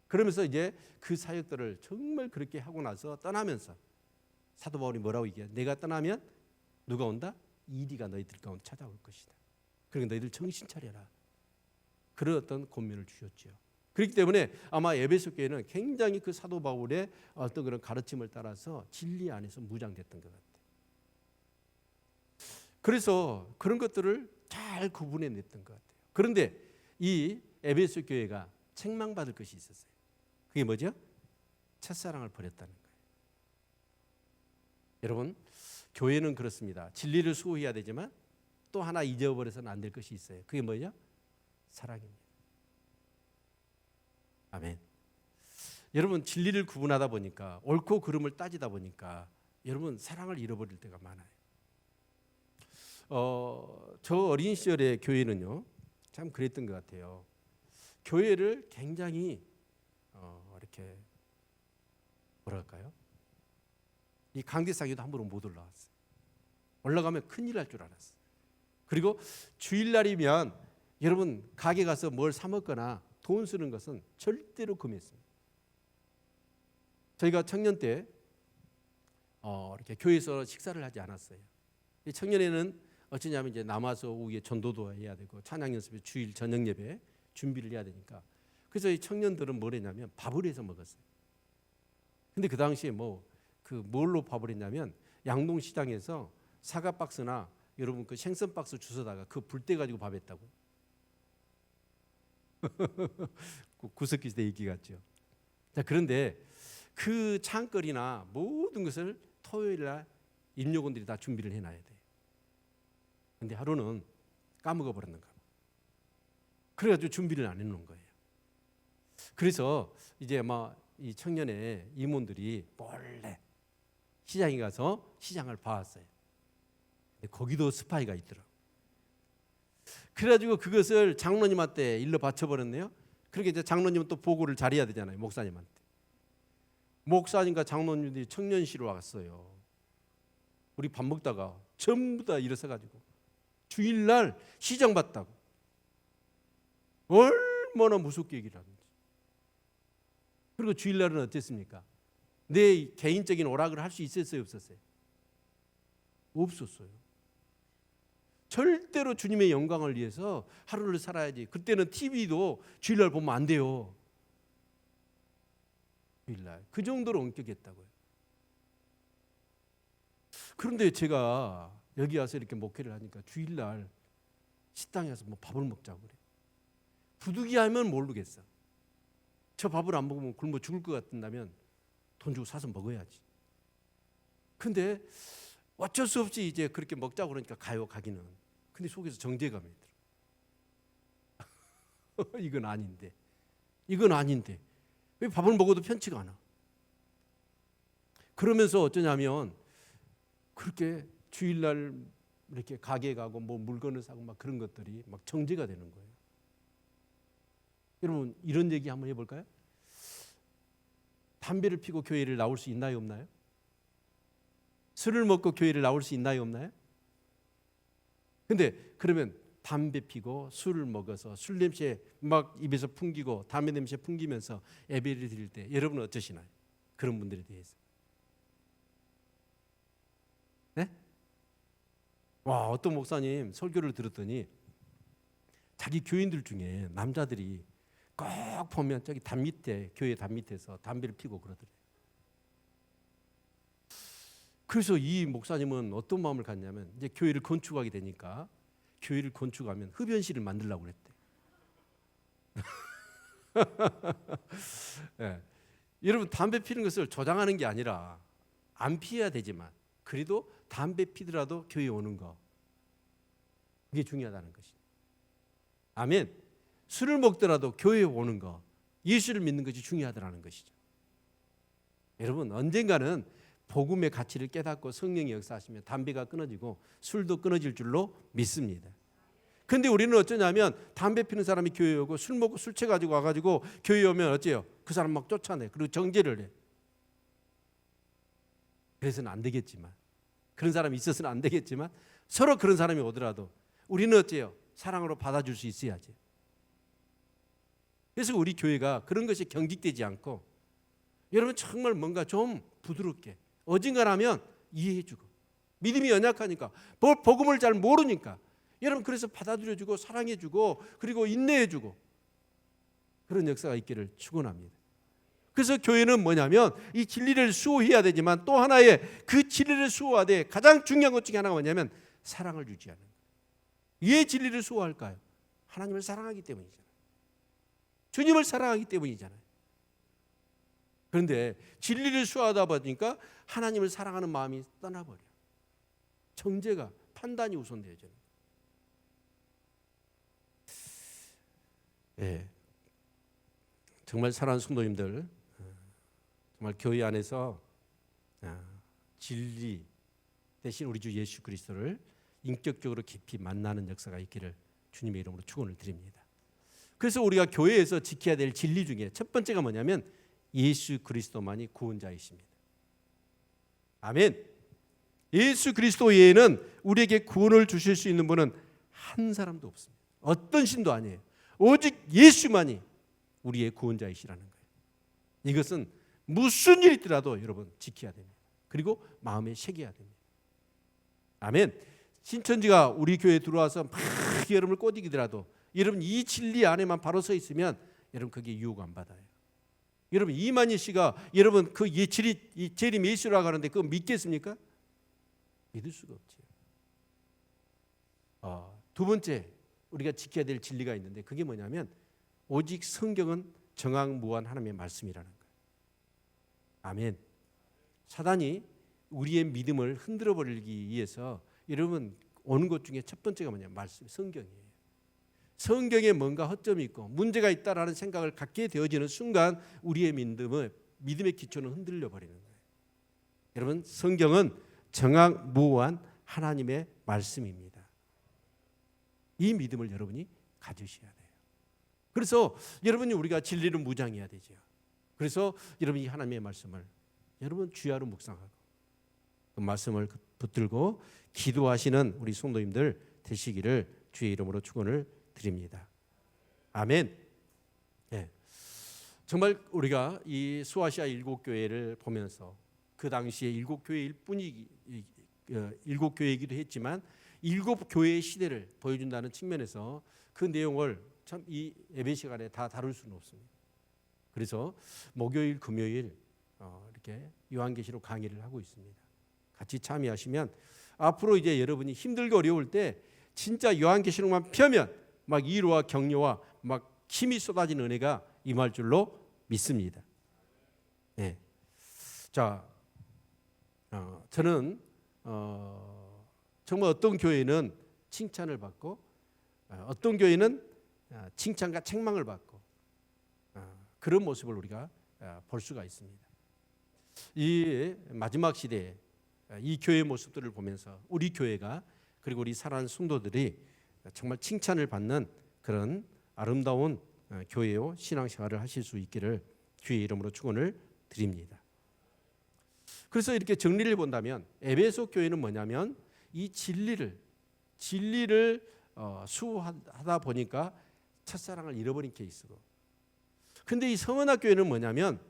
그러면서 이제 그 사역들을 정말 그렇게 하고 나서 떠나면서 사도 바울이 뭐라고 얘기해요? 내가 떠나면 누가 온다? 이리가 너희들 가운데 찾아올 것이다. 그러니까 너희들 정신 차려라. 그런 어떤 권면을 주셨죠. 그렇기 때문에 아마 에베소 교회는 굉장히 그 사도 바울의 어떤 그런 가르침을 따라서 진리 안에서 무장됐던 것 같아요. 그래서 그런 것들을 잘 구분해냈던 것 같아요. 그런데 이 에베소 교회가 책망받을 것이 있었어요. 그게 뭐죠? 첫사랑을 버렸다는 거예요. 여러분, 교회는 그렇습니다. 진리를 수호해야 되지만 또 하나 잊어버려서는 안 될 것이 있어요. 그게 뭐죠? 사랑입니다. 아멘. 여러분, 진리를 구분하다 보니까 옳고 그름을 따지다 보니까 여러분 사랑을 잃어버릴 때가 많아요. 저 어린 시절의 교회는요, 참 그랬던 것 같아요. 교회를 굉장히 이렇게 뭐랄까요? 이 강대상에도 함부로 못 올라왔어요. 올라가면 큰일 날 줄 알았어요. 그리고 주일날이면 여러분 가게 가서 뭘 사 먹거나 돈 쓰는 것은 절대로 금했습니다. 저희가 청년 때 이렇게 교회에서 식사를 하지 않았어요. 이 청년에는 어쩌냐면 이제 남아서 오후에 전도도 해야 되고 찬양 연습에 주일 저녁 예배 준비를 해야 되니까, 그래서 이 청년들은 뭘 했냐면 밥을 해서 먹었어요. 근데 그 당시에 뭘로 밥을 했냐면 양동시장에서 사과 박스나 여러분 그 생선 박스 주워다가 그 불 때 가지고 밥 했다고. 구석기 시대 얘기 같죠. 자, 그런데 그 창거리나 모든 것을 토요일날 임직원들이 다 준비를 해놔야 돼요. 근데 하루는 까먹어 버렸는가 봐. 그래가지고 준비를 안 해놓은 거예요. 그래서 이제 이 청년의 임원들이 몰래 시장에 가서 시장을 봐왔어요. 근데 거기도 스파이가 있더라고요. 그래가지고 그것을 장로님한테 일러 바쳐버렸네요. 그렇게 이제 장로님은 또 보고를 잘해야 되잖아요. 목사님한테. 목사님과 장로님들이 청년시로 왔어요. 우리 밥 먹다가 전부 다 일어서가지고 주일날 시장 봤다고. 얼마나 무섭게 얘기를 하는지. 그리고 주일날은 어땠습니까? 내 개인적인 오락을 할 수 있었어요, 없었어요? 없었어요. 절대로 주님의 영광을 위해서 하루를 살아야지. 그때는 TV도 주일날 보면 안 돼요. 주일날 그 정도로 엄격했다고요. 그런데 제가 여기 와서 이렇게 목회를 하니까 주일날 식당에 가서 뭐 밥을 먹자고 그래. 부득이하면 모르겠어. 저 밥을 안 먹으면 굶어 죽을 것 같다면 돈 주고 사서 먹어야지. 근데 어쩔 수 없이 이제 그렇게 먹자고 그러니까 가요, 가기는. 근데 속에서 정죄감이 들어. 이건 아닌데. 이건 아닌데. 왜 밥을 먹어도 편치가 않아? 그러면서 어쩌냐면 그렇게 주일날 이렇게 가게 가고 뭐 물건을 사고 막 그런 것들이 막 정죄가 되는 거예요. 여러분 이런 얘기 한번 해볼까요? 담배를 피고 교회를 나올 수 있나요, 없나요? 술을 먹고 교회를 나올 수 있나요, 없나요? 근데 그러면 담배 피고 술을 먹어서 술 냄새 막 입에서 풍기고 담배 냄새 풍기면서 예배를 드릴 때 여러분은 어떠시나요? 그런 분들에 대해서. 네? 와, 어떤 목사님 설교를 들었더니 자기 교인들 중에 남자들이 꼭 보면 저기 담 밑에, 교회 담 밑에서 담배를 피고 그러더래요. 그래서 이 목사님은 어떤 마음을 갖냐면 이제 교회를 건축하게 되니까 교회를 건축하면 흡연실을 만들려고 그랬대. 네. 여러분 담배 피는 것을 조장하는 게 아니라 안 피해야 되지만 그래도 담배 피더라도 교회에 오는 거, 그게 중요하다는 것이죠. 아멘. 술을 먹더라도 교회에 오는 거, 예수를 믿는 것이 중요하다는 것이죠. 여러분 언젠가는 복음의 가치를 깨닫고 성령이 역사하시면 담배가 끊어지고 술도 끊어질 줄로 믿습니다. 근데 우리는 어쩌냐면 담배 피는 사람이 교회에 오고 술 먹고 술 취해가지고 와가지고 교회에 오면 어째요? 그 사람 막 쫓아내. 그리고 정죄를 해. 그래서는 안 되겠지만, 그런 사람이 있어서는 안 되겠지만 서로 그런 사람이 오더라도 우리는 어째요? 사랑으로 받아줄 수 있어야지. 그래서 우리 교회가 그런 것이 경직되지 않고 여러분 정말 뭔가 좀 부드럽게 어딘가라면 이해해주고 믿음이 연약하니까 복음을 잘 모르니까 여러분 그래서 받아들여주고 사랑해주고 그리고 인내해주고 그런 역사가 있기를 축원합니다. 그래서 교회는 뭐냐면 이 진리를 수호해야 되지만 또 하나의 그 진리를 수호하되 가장 중요한 것 중에 하나가 뭐냐면 사랑을 유지하는 거예요. 왜 진리를 수호할까요? 하나님을 사랑하기 때문이잖아요. 주님을 사랑하기 때문이잖아요. 그런데 진리를 수호하다 보니까 하나님을 사랑하는 마음이 떠나버려. 정죄가, 판단이 우선되어져요. 네. 정말 사랑하는 성도님들, 정말 교회 안에서 진리 대신 우리 주 예수 그리스도를 인격적으로 깊이 만나는 역사가 있기를 주님의 이름으로 축원을 드립니다. 그래서 우리가 교회에서 지켜야 될 진리 중에 첫 번째가 뭐냐면 예수 그리스도만이 구원자이십니다. 아멘. 예수 그리스도 외에는 우리에게 구원을 주실 수 있는 분은 한 사람도 없습니다. 어떤 신도 아니에요. 오직 예수만이 우리의 구원자이시라는 거예요. 이것은 무슨 일이 있더라도 여러분 지켜야 됩니다. 그리고 마음에 새겨야 됩니다. 아멘. 신천지가 우리 교회에 들어와서 막 여러분을 꼬드기더라도 여러분 이 진리 안에만 바로 서 있으면 여러분 그게 유혹 안 받아요. 여러분 이만희 씨가 여러분 그 재림 예수라고 하는데 그거 믿겠습니까? 믿을 수가 없죠. 두 번째 우리가 지켜야 될 진리가 있는데 그게 뭐냐면 오직 성경은 정확무한 하나님의 말씀이라는 거예요. 아멘. 사단이 우리의 믿음을 흔들어 버리기 위해서 여러분 오는 것 중에 첫 번째가 뭐냐면 말씀, 성경이에요. 성경에 뭔가 허점이 있고 문제가 있다라는 생각을 갖게 되어지는 순간 우리의 믿음의 기초는 흔들려 버리는 거예요. 여러분 성경은 정확무한 하나님의 말씀입니다. 이 믿음을 여러분이 가지셔야 돼요. 그래서 여러분이 우리가 진리를 무장해야 되죠. 그래서 여러분이 하나님의 말씀을 여러분 주야로 묵상하고 그 말씀을 붙들고 기도하시는 우리 성도님들 되시기를 주의 이름으로 축원을 드립니다. 아멘. 네. 정말 우리가 이 수아시아 일곱 교회를 보면서 그 당시에 일곱 교회일 뿐이 일곱 교회이기도 했지만 일곱 교회의 시대를 보여준다는 측면에서 그 내용을 참 이 예배 시간에 다 다룰 수는 없습니다. 그래서 목요일, 금요일 이렇게 요한계시록 강의를 하고 있습니다. 같이 참여하시면 앞으로 이제 여러분이 힘들고 어려울 때 진짜 요한계시록만 펴면 막 위로와 격려와 막 힘이 쏟아지는 은혜가 임할 줄로 믿습니다. 네. 자, 저는 정말 어떤 교회는 칭찬을 받고 어떤 교회는 칭찬과 책망을 받고 그런 모습을 우리가 볼 수가 있습니다. 이 마지막 시대에 이 교회의 모습들을 보면서 우리 교회가 그리고 우리 사랑하는 성도들이 정말 칭찬을 받는 그런 아름다운 교회요 신앙생활을 하실 수 있기를 주의 이름으로 축원을 드립니다. 그래서 이렇게 정리를 본다면 에베소 교회는 뭐냐면 이 진리를 수호하다 보니까 첫사랑을 잃어버린 케이스고, 근데 이 성은학 교회는 뭐냐면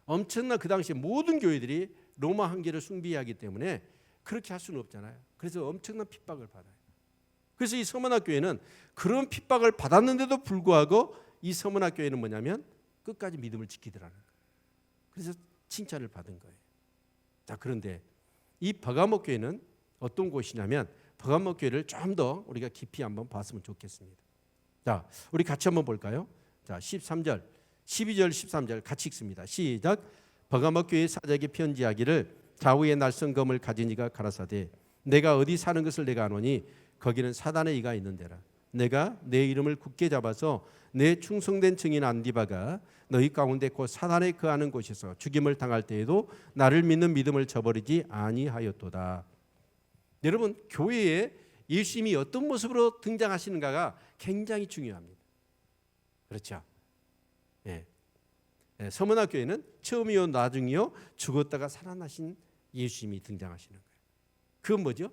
엄청난 그 당시 모든 교회들이 로마 황제를 숭배하기 때문에 그렇게 할 수는 없잖아요. 그래서 엄청난 핍박을 받아요. 그래서 이 서문학 교회는 그런 핍박을 받았는데도 불구하고 이 서문학 교회는 뭐냐면 끝까지 믿음을 지키더라는 거예요. 그래서 칭찬을 받은 거예요. 자, 그런데 이 버가모 교회는 어떤 곳이냐면 버가모 교회를 좀 더 우리가 깊이 한번 봤으면 좋겠습니다. 자, 우리 같이 한번 볼까요? 자, 13절, 12절, 13절 같이 읽습니다. 시작. 버가모 교회 사자에게 편지하기를 좌우에 날성검을 가진 이가 가라사대 내가 어디 사는 것을 내가 아노니 거기는 사단의 이가 있는 데라. 내가 내 이름을 굳게 잡아서 내 충성된 증인 안디바가 너희 가운데 곧 사단에 거하는 곳에서 죽임을 당할 때에도 나를 믿는 믿음을 저버리지 아니하였도다. 여러분, 교회에 예수님이 어떤 모습으로 등장하시는가가 굉장히 중요합니다. 그렇죠? 예. 서문학 교회는 처음이요 나중이요 죽었다가 살아나신 예수님이 등장하시는 거예요. 그건 뭐죠?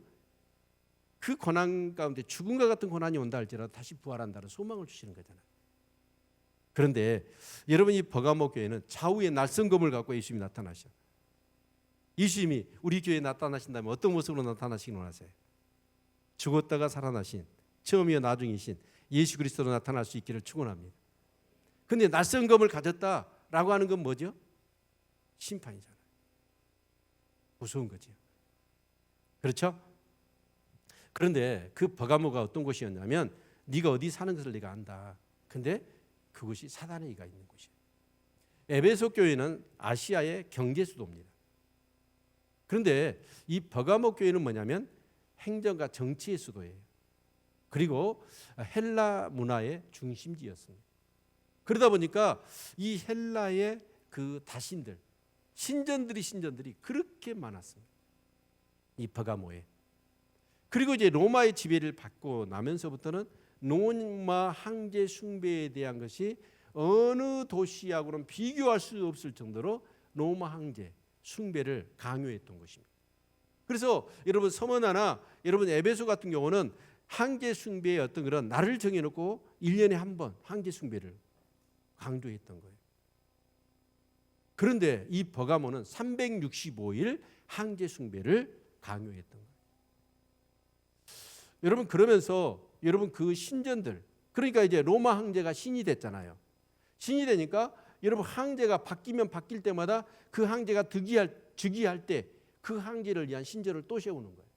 그 고난 가운데 죽음과 같은 고난이 온다 할지라도 다시 부활한다는 소망을 주시는 거잖아요. 그런데 여러분, 이 버가모 교회는 좌우에 날성검을 갖고 예수님이 나타나셔. 예수님이 우리 교회에 나타나신다면 어떤 모습으로 나타나시길 원하세요? 죽었다가 살아나신 처음이요 나중이신 예수 그리스도로 나타날 수 있기를 축원합니다. 근데 날성검을 가졌다라고 하는 건 뭐죠? 심판이잖아요. 무서운 거죠. 그렇죠? 그런데 그 버가모가 어떤 곳이었냐면 네가 어디 사는 것을 내가 안다. 근데 그곳이 사단의 이가 있는 곳이에요. 에베소 교회는 아시아의 경제 수도입니다. 그런데 이 버가모 교회는 뭐냐면 행정과 정치의 수도예요. 그리고 헬라 문화의 중심지였습니다. 그러다 보니까 이 헬라의 그 다신들, 신전들이 그렇게 많았습니다. 이 버가모에. 그리고 이제 로마의 지배를 받고 나면서부터는 로마 황제 숭배에 대한 것이 어느 도시하고는 비교할 수 없을 정도로 로마 황제 숭배를 강요했던 것입니다. 그래서 여러분 서머나나 여러분 에베소 같은 경우는 황제 숭배의 어떤 그런 날을 정해놓고 1년에 한 번 황제 숭배를 강조했던 거예요. 그런데 이 버가모는 365일 황제 숭배를 강요했던 거예요. 여러분, 그러면서 여러분 그 신전들, 그러니까 이제 로마 황제가 신이 됐잖아요. 신이 되니까 여러분 황제가 바뀌면 바뀔 때마다 그 황제가 즉위할 때 그 황제를 위한 신전을 또 세우는 거예요.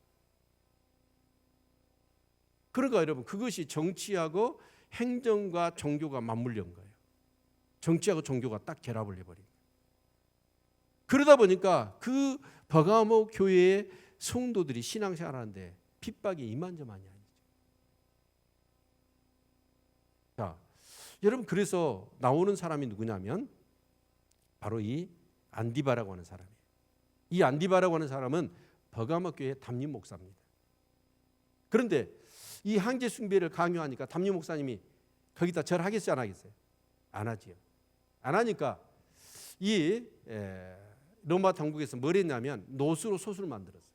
그러니까 여러분 그것이 정치하고 행정과 종교가 맞물린 거예요. 정치하고 종교가 딱 결합을 해버린 거예요. 그러다 보니까 그 버가모 교회의 성도들이 신앙생활하는데 핍박이 이만저만이 아니죠. 자, 여러분, 그래서 나오는 사람이 누구냐면 바로 이 안디바라고 하는 사람이에요. 이 안디바라고 하는 사람은 버가모 교회 담임 목사입니다. 그런데 이 황제 숭배를 강요하니까 담임 목사님이 거기다 절하겠어요, 안 하겠어요? 안 하지요. 안 하니까 이 로마 당국에서 뭘 했냐면 노수로 솥을 만들었어요.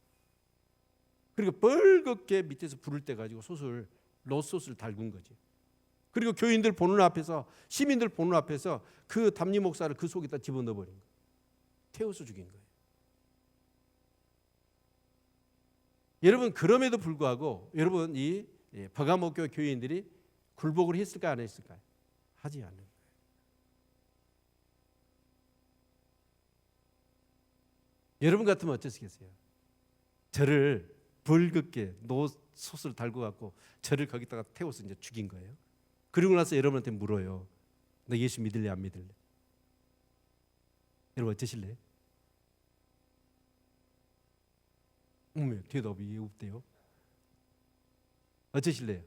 그리고 벌겋게 밑에서 불을 떼 가지고 솥을 롯솥을 달군 거지. 그리고 교인들 보는 앞에서, 시민들 보는 앞에서 그 담임 목사를 그 속에다 집어넣어 버린 거예요. 태워서 죽인 거예요. 여러분, 그럼에도 불구하고 여러분 이 버가모 교회 교인들이 굴복을 했을까 안 했을까요? 하지 않는 거예요. 여러분 같으면 어쩌시겠어요? 저를 벌겋게 노솥을 달고 갖고 저를 거기다가 태워서 이제 죽인 거예요. 그리고 나서 여러분한테 물어요. 너 예수 믿을래 안 믿을래? 여러분 어쩌실래요? 대답이 없대요. 어쩌실래요?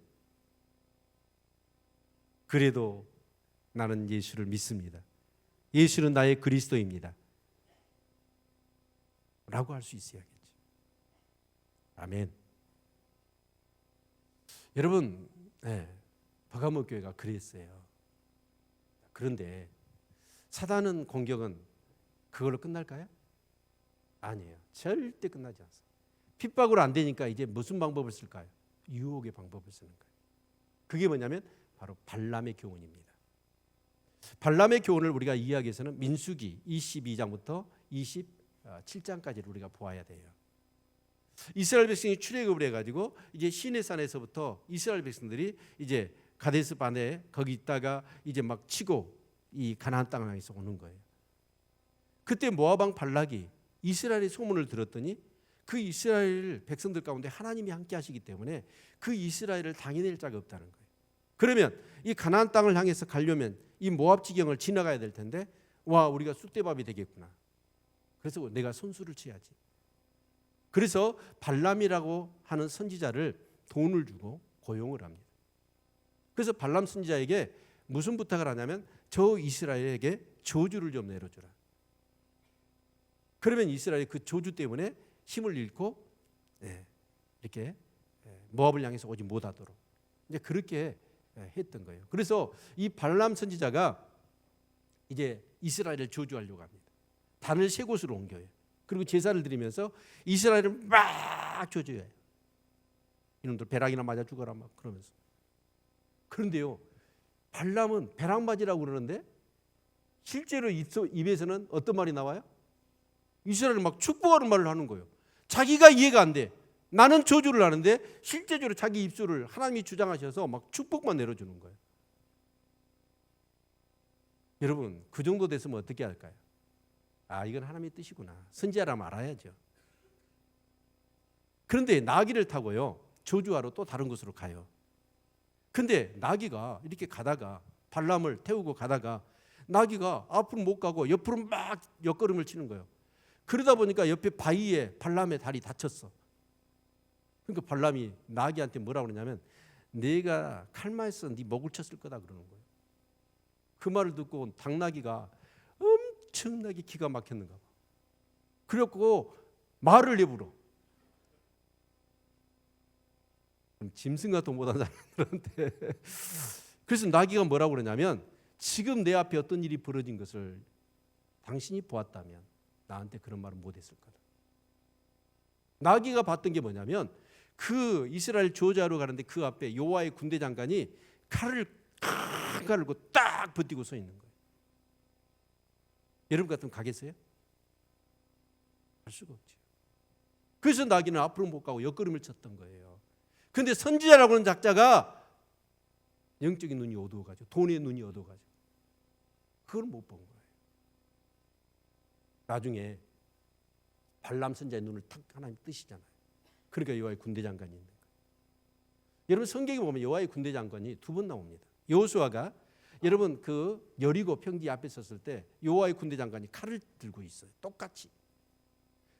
그래도 나는 예수를 믿습니다. 예수는 나의 그리스도입니다. 라고 할 수 있어야겠죠. 아멘. 여러분, 버가모 교회가 그랬어요. 그런데 사단은 공격은 그걸로 끝날까요? 아니에요. 절대 끝나지 않습니다. 핍박으로 안 되니까 이제 무슨 방법을 쓸까요? 유혹의 방법을 쓰는 거예요. 그게 뭐냐면 바로 발람의 교훈입니다. 발람의 교훈을 우리가 이해하기 위해서는 민수기 22장부터 27장까지를 우리가 보아야 돼요. 이스라엘 백성이 출애굽을 해가지고 이제 시내산에서부터 이스라엘 백성들이 이제 가데스 바네 거기 있다가 이제 막 치고 이 가나안 땅을 향해서 오는 거예요. 그때 모압 왕 발락이 이스라엘의 소문을 들었더니 그 이스라엘 백성들 가운데 하나님이 함께 하시기 때문에 그 이스라엘을 당해낼 자가 없다는 거예요. 그러면 이 가나안 땅을 향해서 가려면 이 모압 지경을 지나가야 될 텐데, 와, 우리가 쑥대밥이 되겠구나. 그래서 내가 선수를 취하지. 그래서 발람이라고 하는 선지자를 돈을 주고 고용을 합니다. 그래서 발람 선지자에게 무슨 부탁을 하냐면 저 이스라엘에게 저주를 좀 내려주라. 그러면 이스라엘이 그 저주 때문에 힘을 잃고 이렇게 모압을 향해서 오지 못하도록 이제 그렇게 했던 거예요. 그래서 이 발람 선지자가 이제 이스라엘을 저주하려고 합니다. 단을 세 곳으로 옮겨요. 그리고 제사를 드리면서 이스라엘을 막 저주해요. 이놈들 벼락이나 맞아 죽어라 막 그러면서. 그런데요, 발람은 벼락 맞이라고 그러는데 실제로 입에서는 어떤 말이 나와요? 이스라엘을 막 축복하는 말을 하는 거예요. 자기가 이해가 안 돼. 나는 저주를 하는데 실제적으로 자기 입술을 하나님이 주장하셔서 막 축복만 내려주는 거예요. 여러분, 그 정도 됐으면 어떻게 할까요? 아, 이건 하나님의 뜻이구나. 선지자라면 알아야죠. 그런데 나귀를 타고요, 저주하러 또 다른 곳으로 가요. 근데 나귀가 이렇게 가다가 발람을 태우고 가다가 나귀가 앞으로 못 가고 옆으로 막 옆걸음을 치는 거예요. 그러다 보니까 옆에 바위에 발람의 다리 다쳤어. 그러니까 발람이 나귀한테 뭐라고 그러냐면 내가 칼만 했으면 네 목을 쳤을 거다 그러는 거예요. 그 말을 듣고 당나귀가 엄청나게 기가 막혔는가 봐. 그래갖고 말을 내불어. 짐승 같은 못한 사람들한테. 그래서 나귀가 뭐라고 그러냐면 지금 내 앞에 어떤 일이 벌어진 것을 당신이 보았다면 나한테 그런 말을 못했을 거다. 나귀가 봤던 게 뭐냐면 그 이스라엘 저주하러 가는데 그 앞에 여호와의 군대 장관이 칼을 갈고 딱 버티고 서 있는 거예요. 여러분 같으면 가겠어요? 할 수가 없죠. 그래서 나귀는 앞으로 못 가고 옆걸음을 쳤던 거예요. 그런데 선지자라고 하는 작자가 영적인 눈이 어두워가지고 돈의 눈이 어두워가지고 그걸 못 본 거예요. 나중에 발람 선지자의 눈을 탁 하나님 뜨시잖아요. 그러니까 여호와의 군대 장관이 있는 거예요. 여러분 성경에 보면 여호와의 군대 장관이 두 번 나옵니다. 여호수아가 여러분 그 여리고 평지 앞에 섰을 때 여호와의 군대 장관이 칼을 들고 있어요. 똑같이.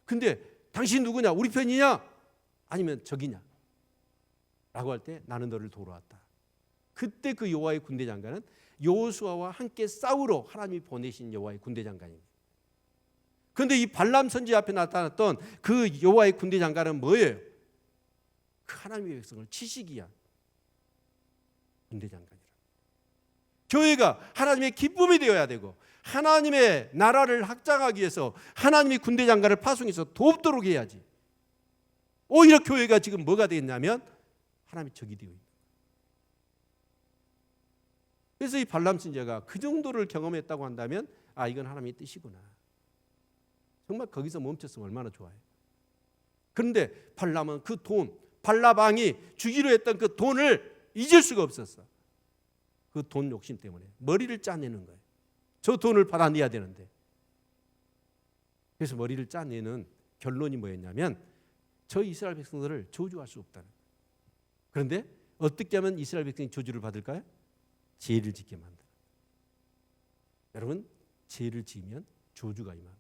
근데 당신 누구냐? 우리 편이냐? 아니면 적이냐? 라고 할 때 나는 너를 도우러 왔다. 그때 그 여호와의 군대 장관은 여호수아와 함께 싸우러 하나님이 보내신 여호와의 군대 장관입니다. 그런데 이 발람 선지 앞에 나타났던 그 여호와의 군대 장관은 뭐예요? 그 하나님의 백성을 치시기 위한 군대 장관이라. 교회가 하나님의 기쁨이 되어야 되고 하나님의 나라를 확장하기 위해서 하나님의 군대 장관을 파송해서 돕도록 해야지. 오히려 교회가 지금 뭐가 되었냐면 하나님의 적이 되어 있는. 그래서 이 발람 선지자가 그 정도를 경험했다고 한다면 아, 이건 하나님의 뜻이구나. 정말 거기서 멈췄으면 얼마나 좋아요. 그런데 발람은 그 돈, 발라방이 주기로 했던 그 돈을 잊을 수가 없었어. 그 돈 욕심 때문에 머리를 짜내는 거예요. 저 돈을 받아내야 되는데. 그래서 머리를 짜내는 결론이 뭐였냐면 저 이스라엘 백성들을 저주할 수 없다는 거예요. 그런데 어떻게 하면 이스라엘 백성이 저주를 받을까요? 죄를 짓게 만들어요. 여러분, 죄를 지으면 저주가 임합니다.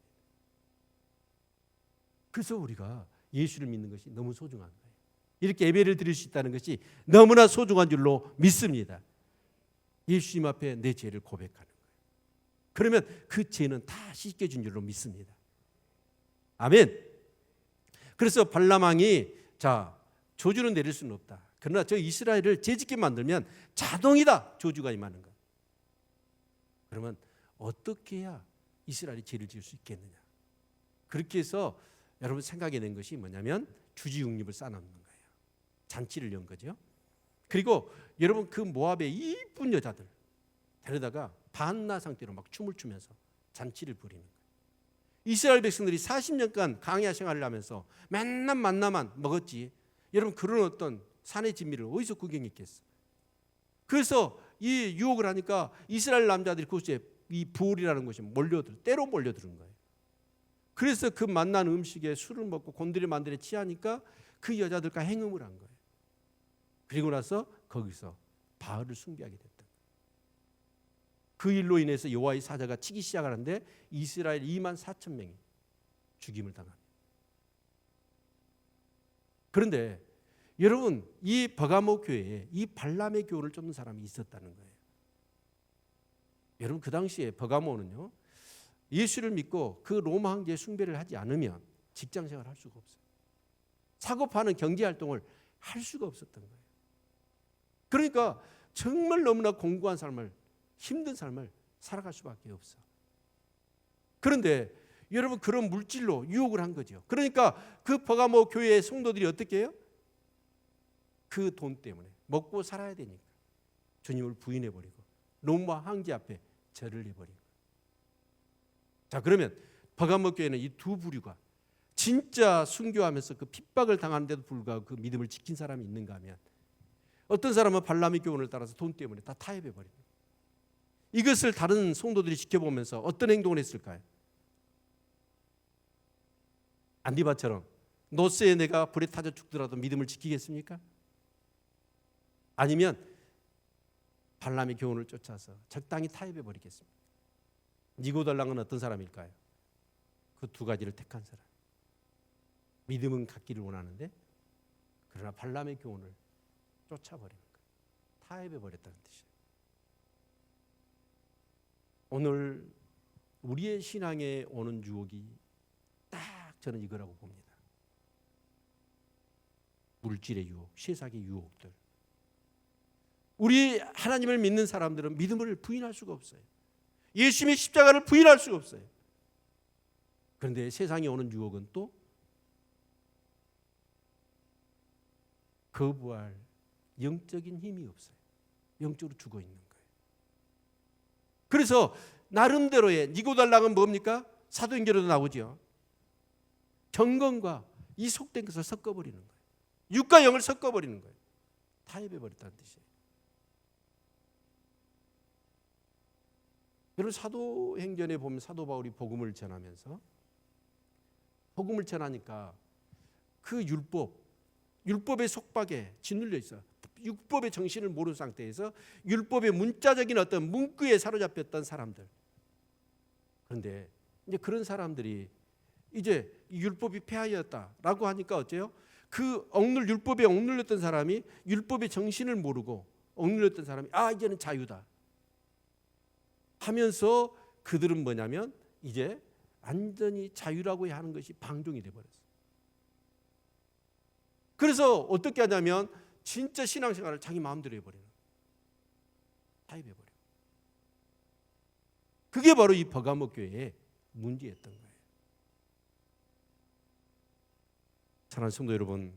그래서 우리가 예수를 믿는 것이 너무 소중한 거예요. 이렇게 예배를 드릴 수 있다는 것이 너무나 소중한 줄로 믿습니다. 예수님 앞에 내 죄를 고백하는 거예요. 그러면 그 죄는 다 씻겨진 줄로 믿습니다. 아멘. 그래서 발람 왕이 자, 저주는 내릴 수는 없다. 그러나 저 이스라엘을 죄짓게 만들면 자동이다 저주가 임하는 것. 그러면 어떻게 해야 이스라엘이 죄를 지을 수 있겠느냐? 그렇게 해서 여러분 생각해낸 것이 뭐냐면 주지육립을 쌓아놓는 거예요. 잔치를 연 거죠. 그리고 여러분 그 모압의 이쁜 여자들 데려다가 반나 상태로 막 춤을 추면서 잔치를 벌이는 거예요. 이스라엘 백성들이 40년간 광야 생활을 하면서 맨날 만나만 먹었지. 여러분 그런 어떤 산의 진미를 어디서 구경했겠어? 그래서 이 유혹을 하니까 이스라엘 남자들이 그곳에 이 부올이라는 곳이 때로 몰려드는 거예요. 그래서 그 만난 음식에 술을 먹고 곤드레 만드레 취하니까 그 여자들과 행음을 한 거예요. 그리고 나서 거기서 바알을 숭배하게 됐다. 그 일로 인해서 여호와의 사자가 치기 시작하는데 이스라엘 2만 4천 명이 죽임을 당합니다. 그런데 여러분 이 버가모 교회에 이 발람의 교훈을 쫓는 사람이 있었다는 거예요. 여러분 그 당시에 버가모는요 예수를 믿고 그 로마 황제의 숭배를 하지 않으면 직장 생활을 할 수가 없어요. 사고 파는 경제 활동을 할 수가 없었던 거예요. 그러니까 정말 너무나 공고한 삶을 힘든 삶을 살아갈 수밖에 없어. 그런데 여러분 그런 물질로 유혹을 한 거죠. 그러니까 그 버가모 교회의 성도들이 어떻게 해요? 그 돈 때문에 먹고 살아야 되니까 주님을 부인해버리고 로마 황제 앞에 절을 해버린 거예요. 자, 그러면 버가모 교회는 이 두 부류가 진짜 순교하면서 그 핍박을 당하는데도 불구하고 그 믿음을 지킨 사람이 있는가 하면 어떤 사람은 발람의 교훈을 따라서 돈 때문에 다 타협해버립니다. 이것을 다른 성도들이 지켜보면서 어떤 행동을 했을까요? 안디바처럼 노스에 내가 불에 타져 죽더라도 믿음을 지키겠습니까? 아니면 발람의 교훈을 쫓아서 적당히 타협해버리겠습니까? 니고달랑은 어떤 사람일까요? 그 두 가지를 택한 사람. 믿음은 갖기를 원하는데 그러나 발람의 교훈을 쫓아버리는 거예요. 타협해버렸다는 뜻이에요. 오늘 우리의 신앙에 오는 유혹이 딱 저는 이거라고 봅니다. 물질의 유혹, 세상의 유혹들. 우리 하나님을 믿는 사람들은 믿음을 부인할 수가 없어요. 예수님의 십자가를 부인할 수가 없어요. 그런데 세상에 오는 유혹은 또 거부할 영적인 힘이 없어요. 영적으로 죽어 있는 거예요. 그래서 나름대로의 니고달랑은 뭡니까? 사도행전에도 나오죠. 경건과 이 속된 것을 섞어버리는 거예요. 육과 영을 섞어버리는 거예요. 타협해버렸다는 뜻이에요. 여러분 사도행전에 보면 사도 바울이 복음을 전하면서 복음을 전하니까 그 율법의 속박에 짓눌려 있어. 율법의 정신을 모르는 상태에서 율법의 문자적인 어떤 문구에 사로잡혔던 사람들. 그런데 이제 그런 사람들이 이제 율법이 폐하였다라고 하니까 어째요? 그 율법에 억눌렸던 사람이 율법의 정신을 모르고 억눌렸던 사람이 이제는 자유다 하면서 그들은 뭐냐면 이제 완전히 자유라고 하는 것이 방종이 돼버렸어요. 그래서 어떻게 하냐면 진짜 신앙생활을 자기 마음대로 해버리는 거예요. 타협해버려요. 그게 바로 이 버가모 교회의 문제였던 거예요. 사랑하는 성도 여러분,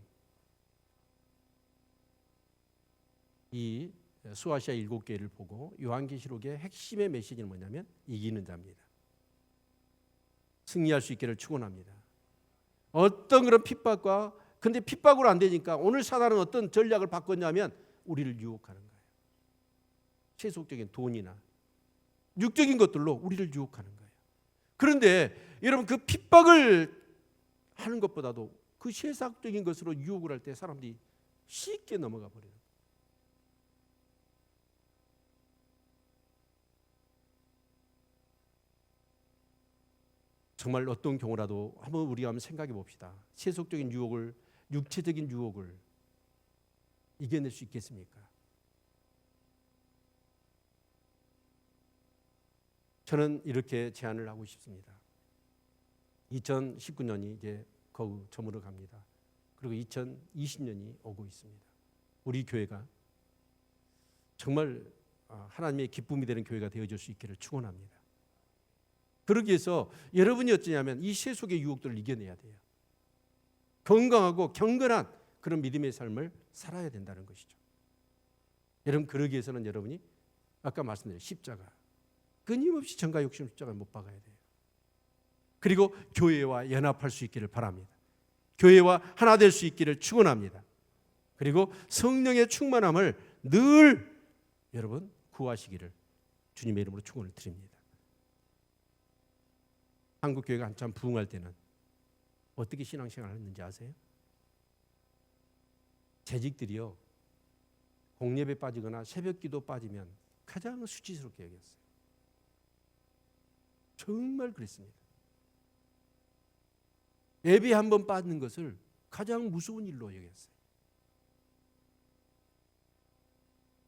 이 수아시아 7교회를 보고 요한계시록의 핵심의 메시지는 뭐냐면 이기는 자입니다. 승리할 수 있기를 축원합니다. 어떤 그런 핍박과 근데 핍박으로 안 되니까 오늘 사단은 어떤 전략을 바꿨냐면 우리를 유혹하는 거예요. 세속적인 돈이나 육적인 것들로 우리를 유혹하는 거예요. 그런데 여러분 그 핍박을 하는 것보다도 그 세상적인 것으로 유혹을 할 때 사람들이 쉽게 넘어가 버려요. 정말 어떤 경우라도 한번 우리가 한번 생각해 봅시다. 세속적인 유혹을, 육체적인 유혹을 이겨낼 수 있겠습니까? 저는 이렇게 제안을 하고 싶습니다. 2019년이 이제 거의 저물어 갑니다. 그리고 2020년이 오고 있습니다. 우리 교회가 정말 하나님의 기쁨이 되는 교회가 되어줄 수 있기를 축원합니다. 그러기 위해서 여러분이 어쩌냐면 이 세속의 유혹들을 이겨내야 돼요. 건강하고 경건한 그런 믿음의 삶을 살아야 된다는 것이죠. 여러분 그러기 위해서는 여러분이 아까 말씀드린 십자가 끊임없이 정과 욕심 십자가를 못 박아야 돼요. 그리고 교회와 연합할 수 있기를 바랍니다. 교회와 하나 될 수 있기를 축원합니다. 그리고 성령의 충만함을 늘 여러분 구하시기를 주님의 이름으로 축원을 드립니다. 한국 교회가 한참 부흥할 때는 어떻게 신앙생활을 했는지 아세요? 재직들이요 공예배 빠지거나 새벽기도 빠지면 가장 수치스럽게 여겼어요. 정말 그랬습니다. 예배 한 번 빠지는 것을 가장 무서운 일로 여겼어요.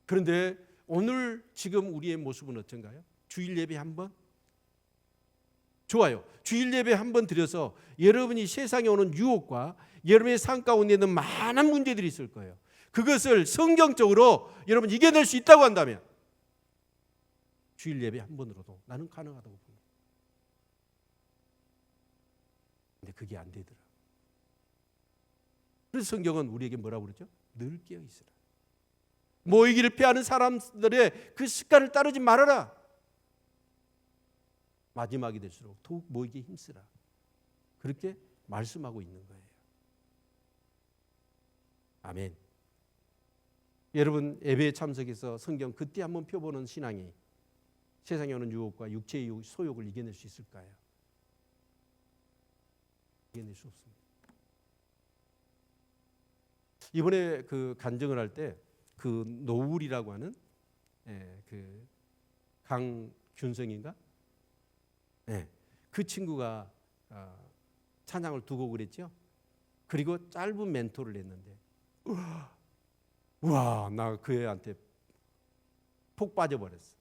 그런데 오늘 지금 우리의 모습은 어떤가요? 주일 예배 한 번? 좋아요. 주일 예배 한 번 드려서 여러분이 세상에 오는 유혹과 여러분의 삶 가운데 있는 많은 문제들이 있을 거예요. 그것을 성경적으로 여러분 이겨낼 수 있다고 한다면 주일 예배 한 번으로도 나는 가능하다고 봅니다. 근데 그게 안 되더라. 그래서 성경은 우리에게 뭐라고 그러죠? 늘 깨어 있으라. 모이기를 피하는 사람들의 그 습관을 따르지 말아라. 마지막이 될수록 더욱 모이기에 힘쓰라. 그렇게 말씀하고 있는 거예요. 아멘. 여러분 예배에 참석해서 성경 그때 한번 펴보는 신앙이 세상에 오는 유혹과 육체의 유혹, 소욕을 이겨낼 수 있을까요? 이겨낼 수 없습니다. 이번에 그 간증을 할 때 그 노울이라고 하는 그 강균성인가? 그 친구가 찬양을 두 곡을 했죠. 그리고 짧은 멘토를 했는데 우와 나 그 애한테 폭 빠져버렸어.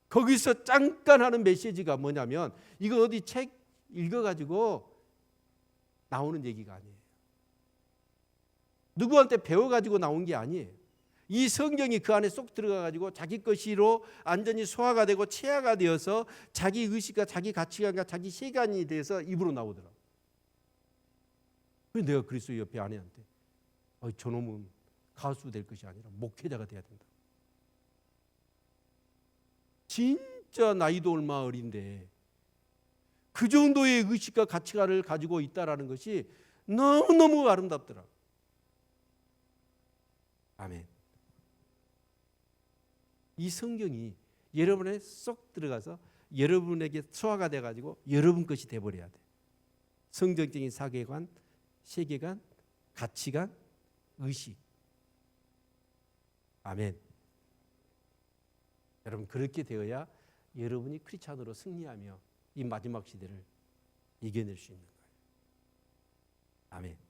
거기서 잠깐 하는 메시지가 뭐냐면 이거 어디 책 읽어가지고 나오는 얘기가 아니에요. 누구한테 배워가지고 나온 게 아니에요. 이 성경이 그 안에 쏙 들어가가지고 자기 것으로 완전히 소화가 되고 체화가 되어서 자기 의식과 자기 가치관과 자기 시간이 돼서 입으로 나오더라고요. 그래서 내가 그리스도 옆에 아내한테 저놈은 가수 될 것이 아니라 목회자가 돼야 된다. 진짜 나이도 얼마 어린데 그 정도의 의식과 가치관을 가지고 있다라는 것이 너무너무 아름답더라고요. 아멘. 이 성경이 여러분에 쏙 들어가서 여러분에게 소화가 돼가지고 여러분 것이 돼버려야 돼. 성경적인 사계관, 세계관, 가치관, 의식. 아멘. 여러분 그렇게 되어야 여러분이 크리스찬으로 승리하며 이 마지막 시대를 이겨낼 수 있는 거예요. 아멘.